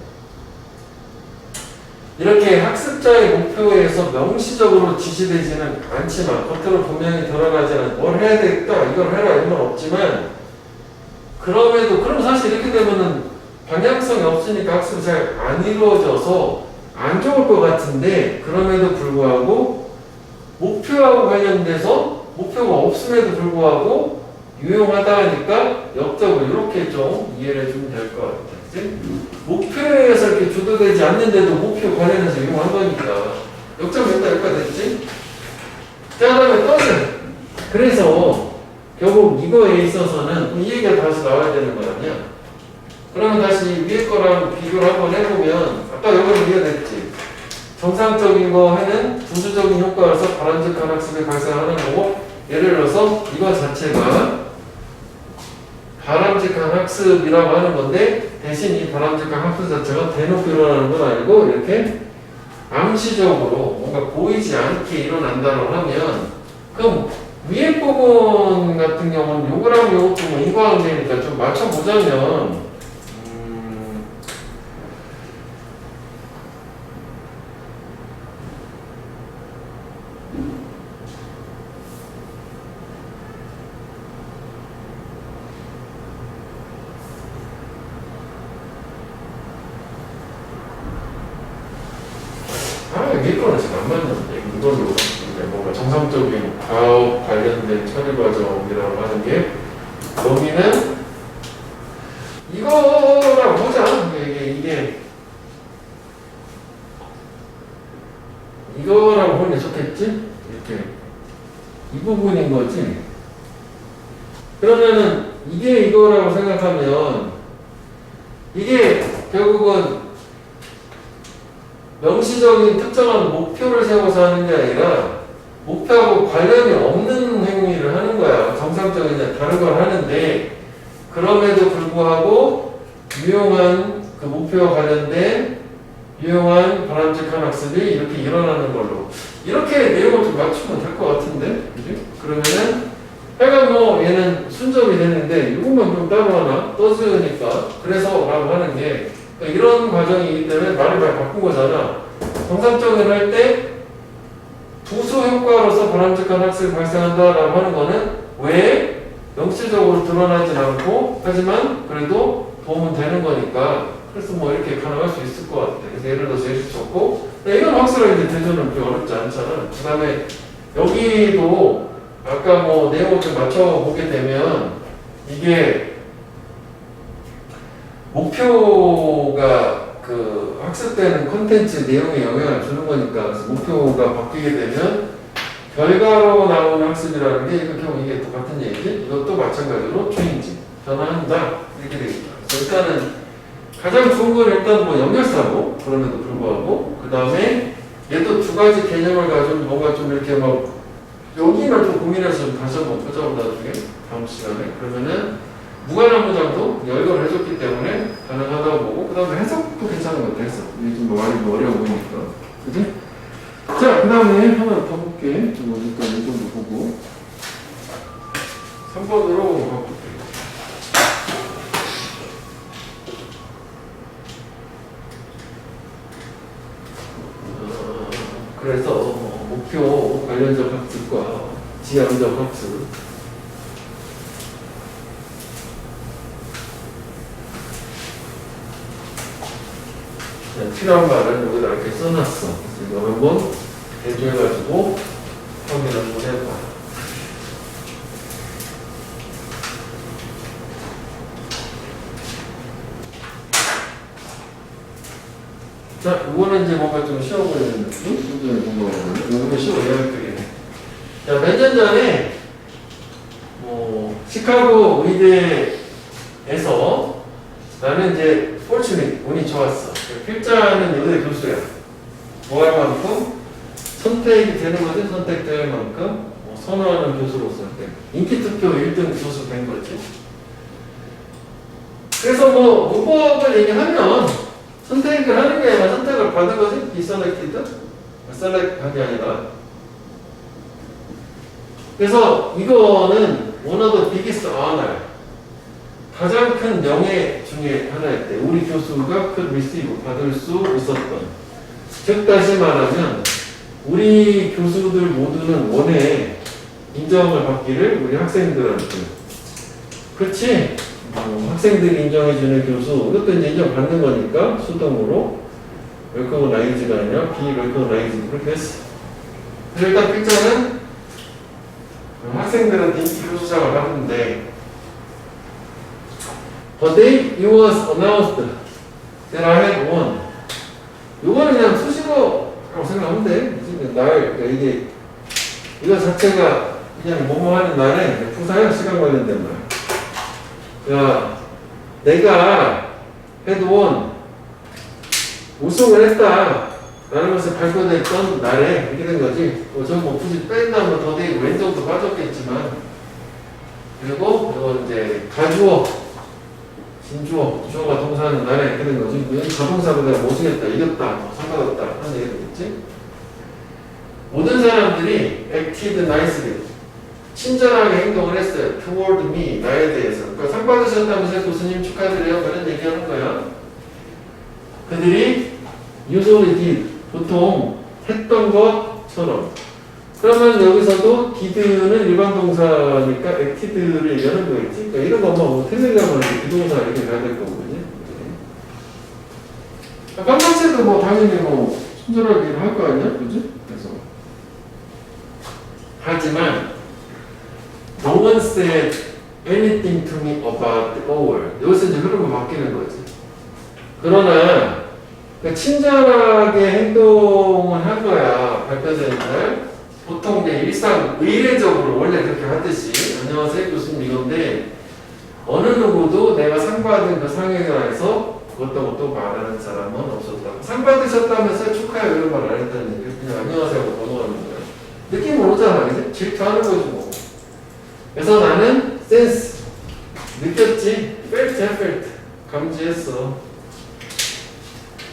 이렇게 학습자의 목표에 의해서 명시적으로 지시되지는 않지만 겉으로 분명히 드러나지는 뭘 해야 되겠다, 이걸 해라 이런 건 없지만 그럼에도 그럼 사실 이렇게 되면은 방향성이 없으니까 학습이 잘 안 이루어져서 안 좋을 것 같은데 그럼에도 불구하고 목표하고 관련돼서 목표가 없음에도 불구하고 유용하다 하니까 역적을 이렇게 좀 이해를 해주면 될 것 같아요. 그치? 목표에 의해서 이렇게 주도되지 않는데도 목표 관련해서 유용한 거니까 역적 몇 달까 됐지? 자, 그 다음에 떠는 그래서 결국 이거에 있어서는 이 얘기가 다시 나와야 되는 거 아니야? 그러면 다시 위에 거랑 비교를 한번 해보면 아까 여기는 이해됐지? 정상적인 거에는 부수적인 효과로서 바람직한 학습이 발생하는 거고 예를 들어서 이거 자체가 바람직한 학습이라고 하는 건데 대신 이 바람직한 학습 자체가 대놓고 일어나는 건 아니고 이렇게 암시적으로 뭔가 보이지 않게 일어난다고 하면 그럼 위에 부분 같은 경우는 요거랑 요거 좀 인과관계니까 좀 맞춰보자면 위에 거는 지금 안 맞는데 이걸로 뭔가 정상적인 과업 관련된 처리 과정이라고 하는 게 여기는 이거랑 보자. 이게 이거라고 보는 게 좋겠지? 이렇게 이 부분인 거지. 그러면은 이게 이거라고 생각하면 이게 결국은 명시적인 특정한 목표를 세워서 하는 게 아니라 목표하고 관련이 없는 행위를 하는 거야. 정상적인 다른 걸 하는데 그럼에도 불구하고 유용한 그 목표와 관련된 유용한 바람직한 학습이 이렇게 일어나는 걸로 이렇게 내용을 좀 맞추면 될 것 같은데 그지? 그러면은 하여간 뭐 얘는 순접이 되는데 이것만 좀 따로 하나 떠주니까 그래서 라고 하는 게 이런 과정이기 때문에 말을 많이 바꾼 거잖아. 정상적인 할 때 부수 효과로서 바람직한 학습이 발생한다라고 하는 거는 왜 명시적으로 드러나진 않고 하지만 그래도 도움은 되는 거니까 그래서 뭐 이렇게 가능할 수 있을 것 같아. 그래서 예를 들어서 예시 줬고 이건 확실하게 대전은 그렇게 어렵지 않잖아. 그 다음에 여기도 아까 뭐 내용을 좀 맞춰보게 되면 이게 목표가 그 학습되는 콘텐츠 내용에 영향을 주는 거니까 그래서 목표가 바뀌게 되면 결과로 나오는 학습이라는 게 이거 결국 이게 똑같은 얘기지? 이것도 마찬가지로 체인지 변화한다 이렇게 되겠다. 그래서 일단은 가장 좋은 건 일단 뭐 연결사고 그럼에도 불구하고 그 다음에 얘도 두 가지 개념을 가지고 뭔가 좀 이렇게 막 여기만 좀 고민해서 좀 다시 한번 보자고 나중에 다음 시간에 그러면은 무관한 문장도 열거를 해줬기 때문에 가능하다고 보고 그 다음에 해석도 괜찮은 것 같아. 해석 이게 좀 많이 어려워 보이니까 그치? 자 그 다음에 하나 더 볼게. 일단 이 정도 보고 3번으로 가볼게. 그래서 목표 관련적 학습과 지향적 학습 필요한 말은 여기다 이렇게 써놨어. 그래서 이거 한번 대조해가지고 확인을 한번 해봐. 자, 이거는 이제 뭔가 좀 쉬워 보이는 느낌? 굉장히 궁금하거든요. 이거는 쉬워 예약적이네. 자, 몇 년 전에 시카고 의대에서 나는 이제 폴츠닉 운이 좋았어. 필자는 의대 교수야. 뭐 할 만큼 선택이 되는 거지. 선택될 만큼 선호하는 교수로서 인기 투표 1등 교수 된 거지. 그래서 문법을 얘기하면 선택을 하는 게 아니라 선택을 받은 거지. 디셀렉티드? 셀렉한 게 아니라. 그래서 이거는 one of the biggest honor. 가장 큰 명예 중에 하나일 때 우리 교수가 그 리시브 받을 수 있었던. 즉 다시 말하면 우리 교수들 모두는 원해 인정을 받기를 우리 학생들한테. 그렇지? 학생들이 인정해주는 교수, 이것도 이제 인정받는 거니까 수동으로 recognize가 아니라 be recognized 그렇게 했어. 그래서 일단 픽처는 학생들한테 인기 교수상을 받는데 The day it was announced that I had won. 요거는 그냥 수식어라고 생각하면 돼. 그러니까 이게 이거 자체가 그냥 뭐뭐 하는 날에 부사야 시간 관련된 말. 야, 내가 had won 우승을 했다 라는 것을 발표됐던 날에 이렇게 된 거지. 저뭐 굳이 뺀다면 더 되고 왼쪽도 빠졌겠지만 그리고 이거 이제 가주어 진주어, 주어가 동사하는 날에 이렇게 된 거지. 가동사로 내가 못쓰겠다, 이겼다, 상 받았다 하는 얘기가 되겠지. 모든 사람들이 acted nicely 친절하게 행동을 했어요. toward me, 나에 대해서. 그러니까 상 받으셨다면서 교수님 축하드려요. 그런 얘기하는 거야. 그들이 usually did, 보통 했던 것처럼. 그러면 여기서도 did는 일반 동사니까 acted를 얘기하는 거겠지. 그러니까 이런 것만 뭐 태세가면 비동사 이렇게 가야 될 거거든요. 깜짝새도 뭐 당연히 뭐 친절하게 할 거 아니야? 그지? 그래서. 하지만 no one said anything to me about the hour. 여기서 이제 흐름이 바뀌는 거지. 그러나 그러니까 친절하게 행동을 한 거야. 발표되는 날. 보통 이제 일상 의례적으로 원래 그렇게 하듯이 안녕하세요 교수님 이건데 어느 누구도 내가 상 받은 그 상에 관해서 그것도 말하는 사람은 없었다. 상 받으셨다면서 축하해 이런 말 안 했다는 얘기. 그냥 안녕하세요 하고 넘어가는 거야. 느낌 모르잖아. 이제 질투하는 거지 뭐. 그래서 나는 센스 느꼈지. felt 감지했어.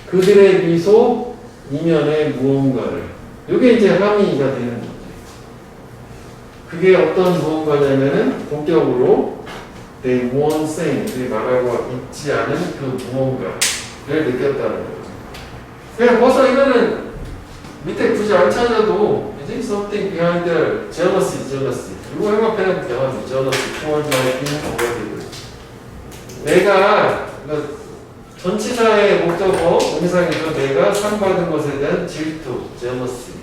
그들의 미소 이면에 무언가를. 이게 이제 함의가 되는 거지. 그게 어떤 무언가냐면은 본격으로 they won't say 그들이 말하고 있지 않은 그 무언가를 느꼈다는 거죠. 그냥 벌써 이거는 밑에 굳이 안 찾아도 이제 something behind their jealousy 그리고 행합해는 경험이 jealousy toward my being awarded. 내가 전치사의 목적어 의미상에서 내가 상 받은 것에 대한 질투 jealousy.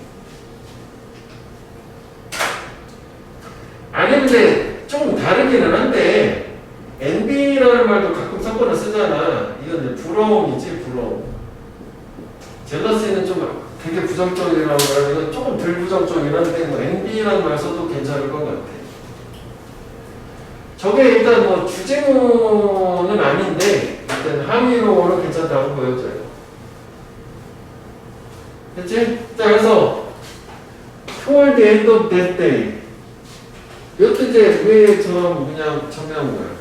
아니 근데 조금 다르기는 한데 envy라는 말도 가끔 섞어서 쓰잖아. 이건 부러움이지 부러움. jealousy는 좀 되게 부정적이라고 하면 이건 조금 덜 부정적이긴 한데 뭐 envy라는 말 써도 괜찮을 것 같아. 저게 일단 뭐 주제문은 아닌데 일단 함의로는 괜찮다고 보여져요. 됐지? 자 그래서 toward the end of that day 이것도 이제 왜처럼 그냥 정리한 거예요.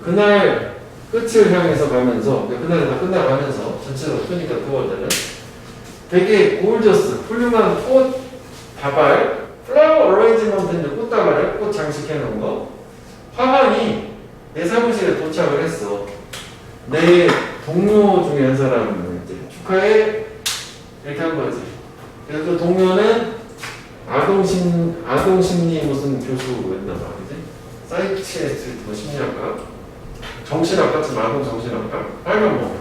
그날 끝을 향해서 가면서 그날이 다 끝나가면서 전체로 크니까 toward는 되게 gorgeous 훌륭한 꽃 다발 flower arrangement인데 꽃다발을 꽃 장식해 놓은 거 화환이 내 사무실에 도착을 했어. 내 동료 중에 한 사람은 이제 축하해 이렇게 한 거지. 그래서 그 동료는 아동심리 무슨 교수였나 봐, 그지? 사이치에스트 뭐 심리학과, 정신학과 같은 아동정신학과. 하여간 뭐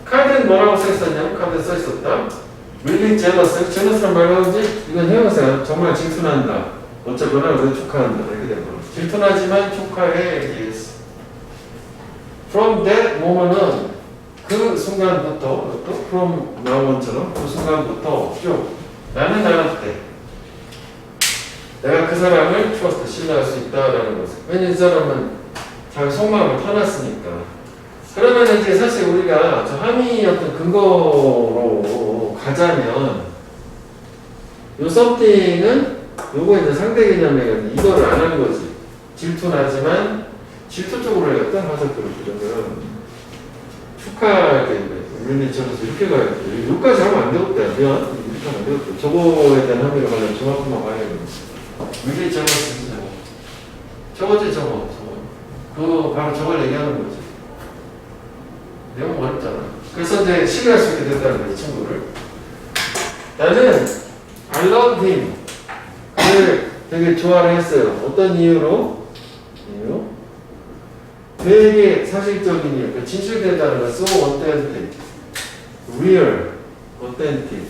카드는 뭐라고 써있었냐면 카드에 써있었다. really jealous, jealous란 말 나오지? 이건 해보세요. 정말 질투난다. 어쩌거나 우리 축하한다. 이렇게 된 거. 질투나지만 축하해 이렇게 했어. From that moment은 그 순간부터 또 from now on처럼 그 순간부터 쭉 나는 나한테 내가 그 사람을 trust, 신뢰할 수 있다라는 거죠. 왜냐면 이 사람은 자기 속마음을 터놨으니까. 그러면 이제 사실 우리가 저 함의 어떤 근거로 가자면 요 something은 요거 이제 상대 개념이거든. 이거를 안 한 거지. 질투나지만 질투 쪽으로 해야겠다. 화살표를 그러면 축하하게 물리처럼 이렇게 가야지. 여기까지 하면 안 되겠다. 미안. 이렇게 하면 안 되겠다. 저거에 대한 함의를 가려면 저만큼만 가야 돼. 물리 저거 쓰지 저거지 저거. 그거 바로 저걸 얘기하는 거지. 내용 어렵잖아. 그래서 이제 신뢰할 수 있게 됐다는 거야, 이 친구를. 나는 I love him. 그를 되게 좋아를 했어요. 어떤 이유로? 되게 사실적인 이유, 그러니까 진실되다는 건 so authentic, real, authentic.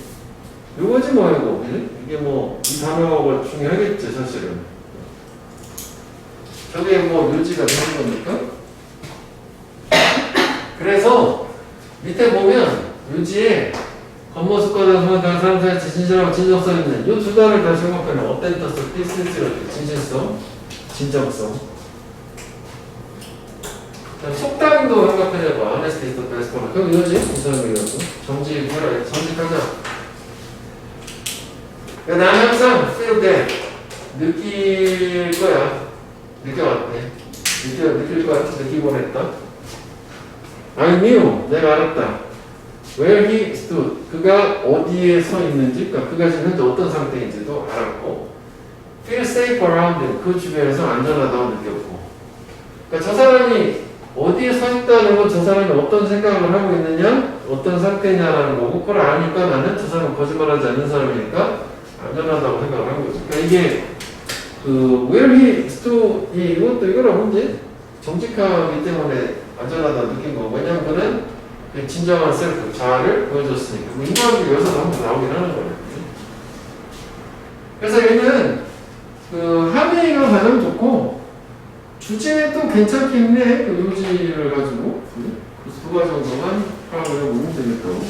이거지 뭐 이거, 그지? 이게 뭐 이 단어가 중요하겠지 사실은. 저게 뭐 유지가 되는 겁니까? 그래서 밑에 보면 유지에 겉모습과 다른 사람 사이 진실하고 진정성 있는 이 두 단어를 다시 생각하면 어땠었어? 디스텐스로 진실성, 진정성. 속담도 생각해내봐. Honesty is the best policy. 그럼 이거지? 이 사람이 이거죠. 정직하자. 그러니까 나는 항상 feel that. 느낄 거야. 느껴왔대. 느낄 거야. 느끼곤 했다. I knew. 내가 알았다. Where he stood. 그가 어디에 서 있는지, 그러니까 그가 지금 현재 어떤 상태인지도 알았고, feel safe around him. 그 주변에서 안전하다고 느꼈고. 그러니까 저 사람이 어디에 서 있다는 건 저 사람이 어떤 생각을 하고 있느냐, 어떤 상태냐라는 거고, 그걸 아니까 나는 저 사람은 거짓말하지 않는 사람이니까 안전하다고 생각을 한 거죠. 그러니까 이게 그 where he stood 이것도 이거랑 문제 정직하기 때문에 안전하다 느낀 거고, 왜냐면 그는 진정한 셀프 자아를 보여줬으니까 뭐 인간관계 여기서도 한번 나오긴 하는 거예요. 그래서 얘는 그 함의가 가장 좋고 주제도 괜찮긴 해. 그 요지를 가지고 그래서 두 가지 정도만 하고 보면 되겠다고.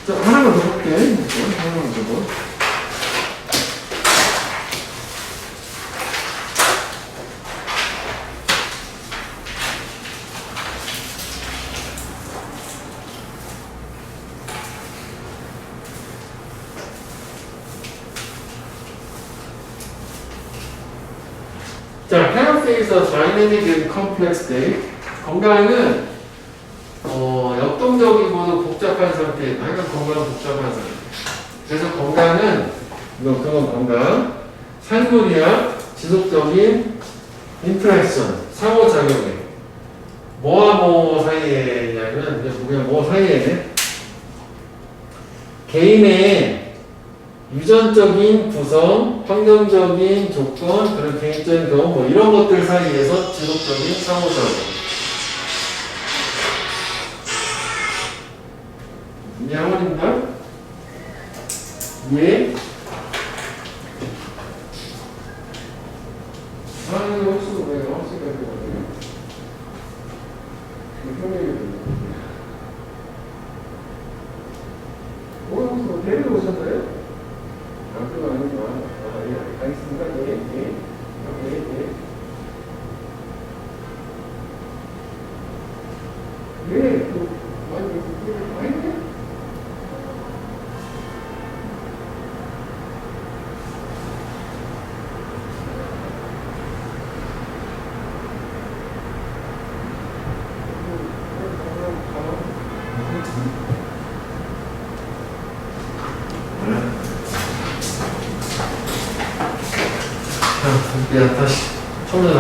자, 하나만 더 볼게. 하나만 더 봐. 자, health is a dynamic and complex state. 건강은 역동적이고도 복잡한 상태이다. 하여간 건강은 복잡한 상태. 그래서 건강은 그건 건강, 산물이야 지속적인 인터랙션, 상호작용이 뭐와 뭐 사이에냐면 그냥 뭐 사이에네. 개인의 유전적인 구성, 환경적인 조건, 그런 개인적인 경험, 뭐 이런 것들 사이에서 지속적인 상호작용. 이해 한번입니다. 예. 아니, 혹시 왜 학생까지 왔어요? 혹시 데리러 오셨나요? 그거 아니구나. 예, 알겠습니다. 예, 많이 해? 야, 다시 처음부터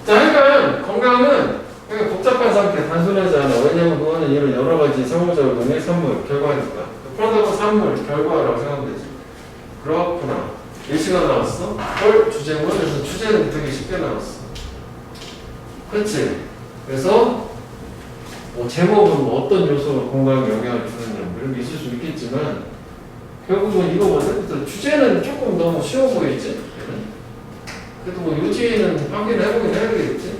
자, 그러니까 건강은 그냥 복잡한 상태, 단순하지 않아. 왜냐면 그거는 이런 여러 가지 상호작용의 산물, 결과니까. 프로덕트 산물, 결과라고 생각하면 되지. 그렇구나. 예시가 나왔어? 헐, 주제문. 그래서 주제는 되게 쉽게 나왔어. 그렇지? 그래서 뭐 제목은 뭐 어떤 요소가 건강에 영향을 주느냐 뭐 이런 게 있을 수 있겠지만 결국은 이거거든. 주제는 조금 너무 쉬워 보이지? 그래도 뭐 요지는 확인해보긴 해야 되겠지.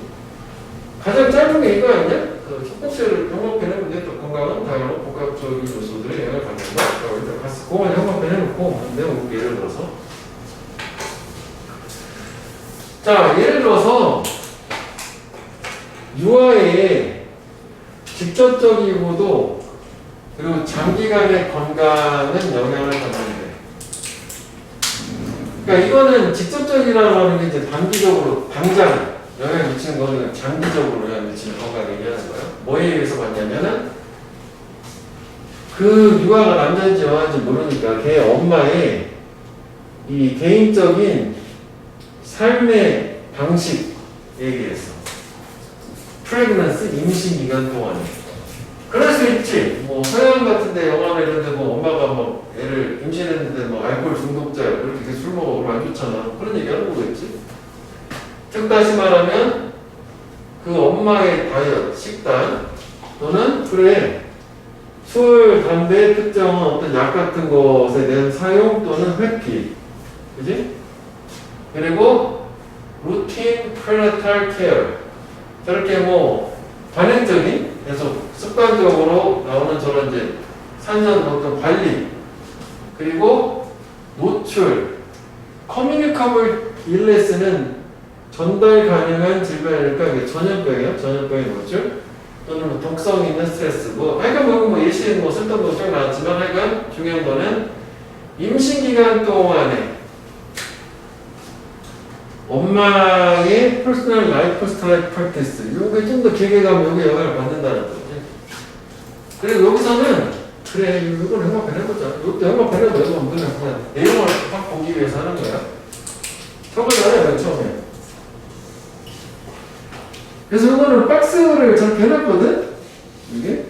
가장 짧은 게 이거 아니냐? 첫 번째를 병합해내면 돼. 또 건강은 다양한 복합적인 요소들에 영향을 받는다. 일단 그거만 형합해내놓고 내용 예를 들어서 자, 예를 들어서 유아의 직접적이고도 그리고 장기간의 건강은 영향을 받는데 그러니까 이거는 직접적이라고 하는 게 이제 단기적으로 당장 영향을 미치는 거는 장기적으로 영향을 미치는 건강을 얘기하는 거예요. 뭐에 의해서 받냐면은 그 유아가 남자인지 여자인지 모르니까 걔 엄마의 이 개인적인 삶의 방식에 의해서 프레그넌스 임신 기간 동안에 그럴 수 있지. 뭐 서양 같은데 영화나 이런데 뭐 엄마가 뭐 애를 임신했는데 뭐 알코올 중독자야 그렇게 술 먹어 그러면 안 좋잖아. 그런 얘기 하는 거겠지. 즉 다시 말하면 그 엄마의 다이어트, 식단 또는 그래 술, 담배, 특정한 어떤 약 같은 것에 대한 사용 또는 회피, 그지? 그리고 루틴 프레나탈 케어, 저렇게 뭐 관행적인 계속 습관적으로 나오는 저런 이제 산전 어떤 관리, 그리고 노출, 커뮤니커블 일레스는 전달 가능한 질병이니까 이게 전염병이에요. 전염병의 노출 또는 뭐 독성 있는 스트레스 하여간 뭐 예시는 뭐 쓸데없는 거 쭉 나왔지만 하여간 중요한 거는 임신 기간 동안에 엄마의 퍼스널 라이프 스타일 프랙티스 요게 좀 더 길게 가면 요게 영향을 받는다는 거지. 그리고 여기서는 그래 이걸 형만 배워보자. 이것도 형만 배워보자. 이거 그냥 내용을 확 보기 위해서 하는 거야. 처음에 맨 처음에. 그래서 이거는 박스를 저렇게 해놨거든? 이게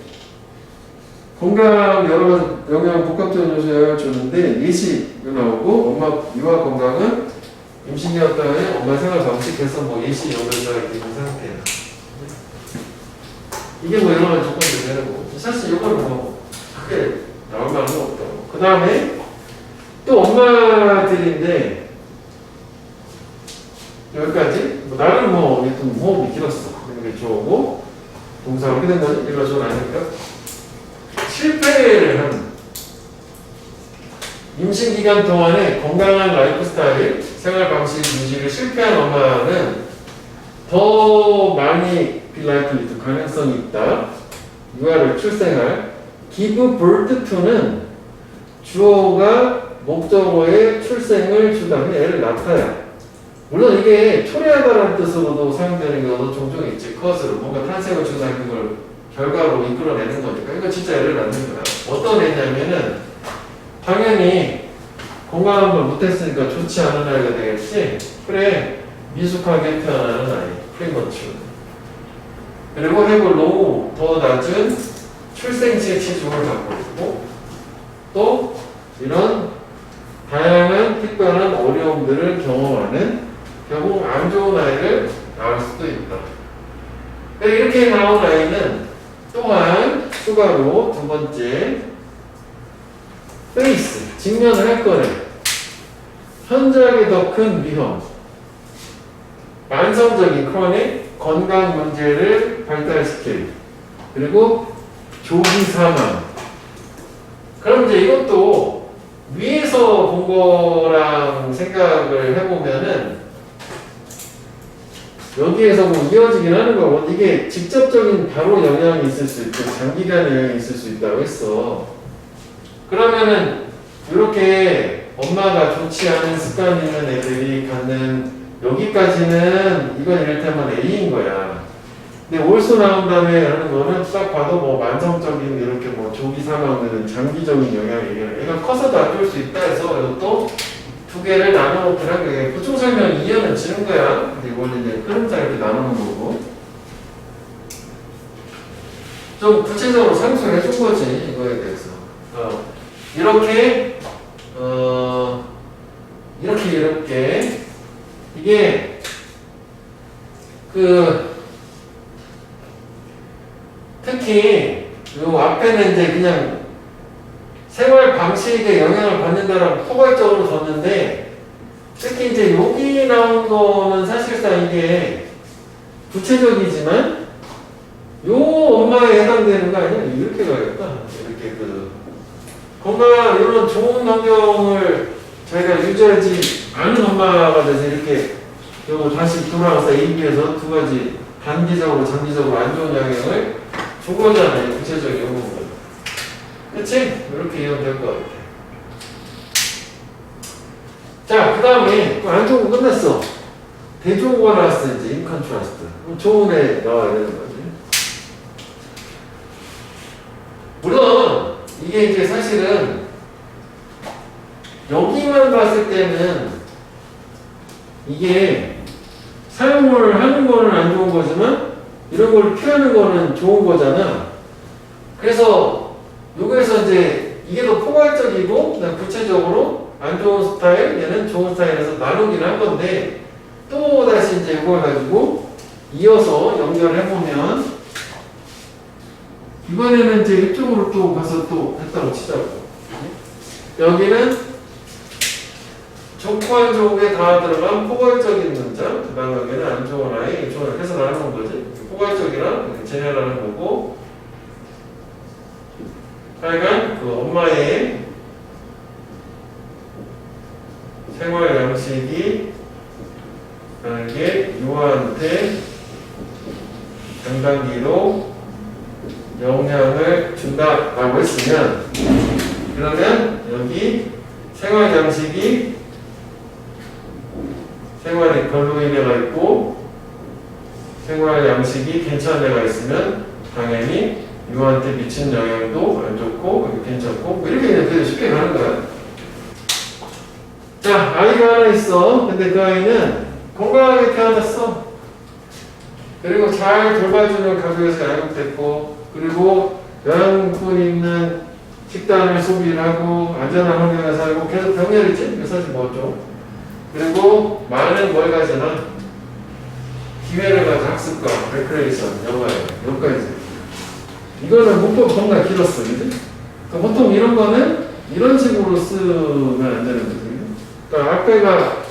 건강 여러 가지 영양 복합적인 요소 영향을 주는데 예시가 나오고 엄마 유아 건강은 임신기간 동안에 엄마 생활 방식에서 뭐 예시 연결자가 이렇게 있는 상태야. 이게 뭐 여러 가지 조건들이 되는 거고 사실 이거는 뭐 크게 나올 만한 건 없다고. 그 다음에 또 엄마들인데 여기까지 나는 뭐 일단 호흡이 길었어. 그게 좋고 동사가 어떻게 된 거지? 이거 좋은 아니니까 실패를 한 임신 기간 동안에 건강한 라이프 스타일, 생활 방식 유지를 실패한 엄마는 더 많이 빌라이플리트 가능성이 있다. 유아를 출생할 give birth to는 주어가 목적어의 출생을 주다. 애를 낳다야. 물론 이게 초래하다라는 뜻으로도 사용되는 경우도 종종 있지. cause로 뭔가 탄생을 주다 그걸 결과로 이끌어내는 거니까 이거 진짜 애를 낳는 거야. 어떤 애냐면은 당연히 건강한 걸 못했으니까 좋지 않은 아이가 되겠지. 그래 미숙하게 태어나는 아이 프리머츄. 그리고 해골로 더 낮은 출생시의 체중을 갖고 있고 또 이런 다양한 특별한 어려움들을 경험하는 결국 안 좋은 아이를 낳을 수도 있다. 이렇게 나온 아이는 또한 추가로 두 번째 페이스, 직면을 할 거래. 현저하게 더 큰 위험, 만성적인 크로닉 건강 문제를 발달시킬, 그리고 조기 사망. 그럼 이제 이것도 위에서 본 거랑 생각을 해보면은 여기에서 뭐 이어지긴 하는 거고 이게 직접적인 바로 영향이 있을 수 있고 장기간 영향이 있을 수 있다고 했어. 그러면은 이렇게 엄마가 좋지 않은 습관 있는 애들이 갖는 여기까지는 이건 이를테면 A인 거야. 근데 올수 나온 다음에 하는 거는 딱 봐도 뭐 만성적인 이렇게 뭐 조기 사망들은 장기적인 영향이 얘기하는 얘가 커서도 안 좋을 수 있다 해서 이것도 두 개를 나눠 놓기란 게 보충 설명 이해는 지는 거야. 근데 이거는 이제 흐름상 이렇게 나누는 거고 좀 구체적으로 상수해 준 거지 이거에 대해서. 이렇게 이렇게 이게 특히 요 앞에는 이제 그냥 생활 방식에 영향을 받는다라고 포괄적으로 뒀는데 특히 이제 여기 나온 거는 사실상 이게 구체적이지만 요 엄마에 해당되는 거 아니야? 이렇게 가야겠다. 이렇게 건강 이런 좋은 환경을 저희가 유지하지 않은 엄마가 돼서 이렇게 요거 다시 돌아와서 AB에서 두 가지 단기적으로 장기적으로 안 좋은 영향을 준 거잖아요. 구체적인 요구는. 그치? 이렇게 이해하면 될 것 같아. 자, 그 다음에 안 좋은 거 끝났어. 대조가 나왔어 이제 인컨트라스트. 좋은 애 나와야 되는 거지. 물론 이게 이제 사실은 여기만 봤을 때는 이게 사용을 하는 거는 안 좋은 거지만 이런 걸 피하는 거는 좋은 거잖아. 그래서 여기에서 이제 이게 더 포괄적이고 구체적으로 안 좋은 스타일, 얘는 좋은 스타일에서 나누긴 한 건데 또 다시 이제 이걸 가지고 이어서 연결해보면 이번에는 이제 이쪽으로 또 가서 또 했다고 치자고. 여기는 족관 조국에 다 들어간 포괄적인 문장, 그 다음 여기는 안 좋은 아이, 좋은 해서 나누는 거지. 포괄적이랑 제네라는 거고, 하여간 그 엄마의 생활 양식이 만약에 유아한테 장단기로 영향을 준다라고 했으면, 그러면 여기 생활 양식이 생활에 별로인 애가 있고 생활 양식이 괜찮은 애가 있으면 당연히 유아한테 미친 영향도 안 좋고 괜찮고 뭐 이렇게 그냥 되게 쉽게 가는 거야. 자, 아이가 하나 있어. 근데 그 아이는 건강하게 태어났어. 그리고 잘 돌봐주는 가족에서 양육됐고, 그리고 영양분 있는 식단을 소비를 하고 안전한 환경에 살고 계속 병렬이지? 사실 뭐죠? 그리고 많은 뭘 가지나 기회를 가진 학습과 레크레이션, 영화에 여기까지. 이거는 문법 정말 길었어, 그지? 그러니까 보통 이런 거는 이런 식으로 쓰면 안 되는 거거든요. 그러니까 아까가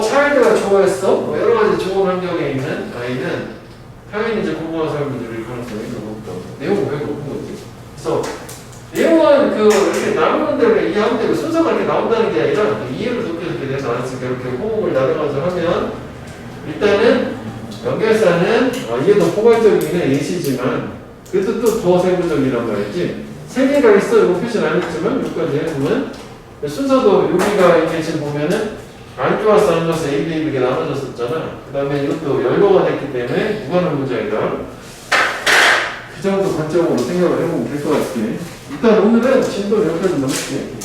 차일드가 좋아했어? 뭐 여러 가지 좋은 환경에 있는 아이는 당연히 이제 공부하는 사람들이 가능성이 높다고. 내용은 왜 높은 거지? 그래서 내용은 이렇게 나오는 대로 이해하면 되고 순서가 이렇게 나온다는 게 아니라 이해를 돕게 돼서 알았으니까 이렇게 호흡을 나눠가면서 하면 일단은 연결사는 이해도 포괄적이긴 예시지만 그래도 또 더 세부적이란 말이지. 세 개가 있어. 이거 표시는 안 했지만 여기까지 해보면 순서도 여기가 이게 지금 보면은 안 좋았어 안 좋았어 A, B, 이렇게 나눠졌었잖아. 그 다음에 이것도 연로가 됐기 때문에 무관한 문제이다. 그 정도 관점으로 생각을 해보면 될 것 같아. 일단 오늘은 진도 여기까지 넘을게.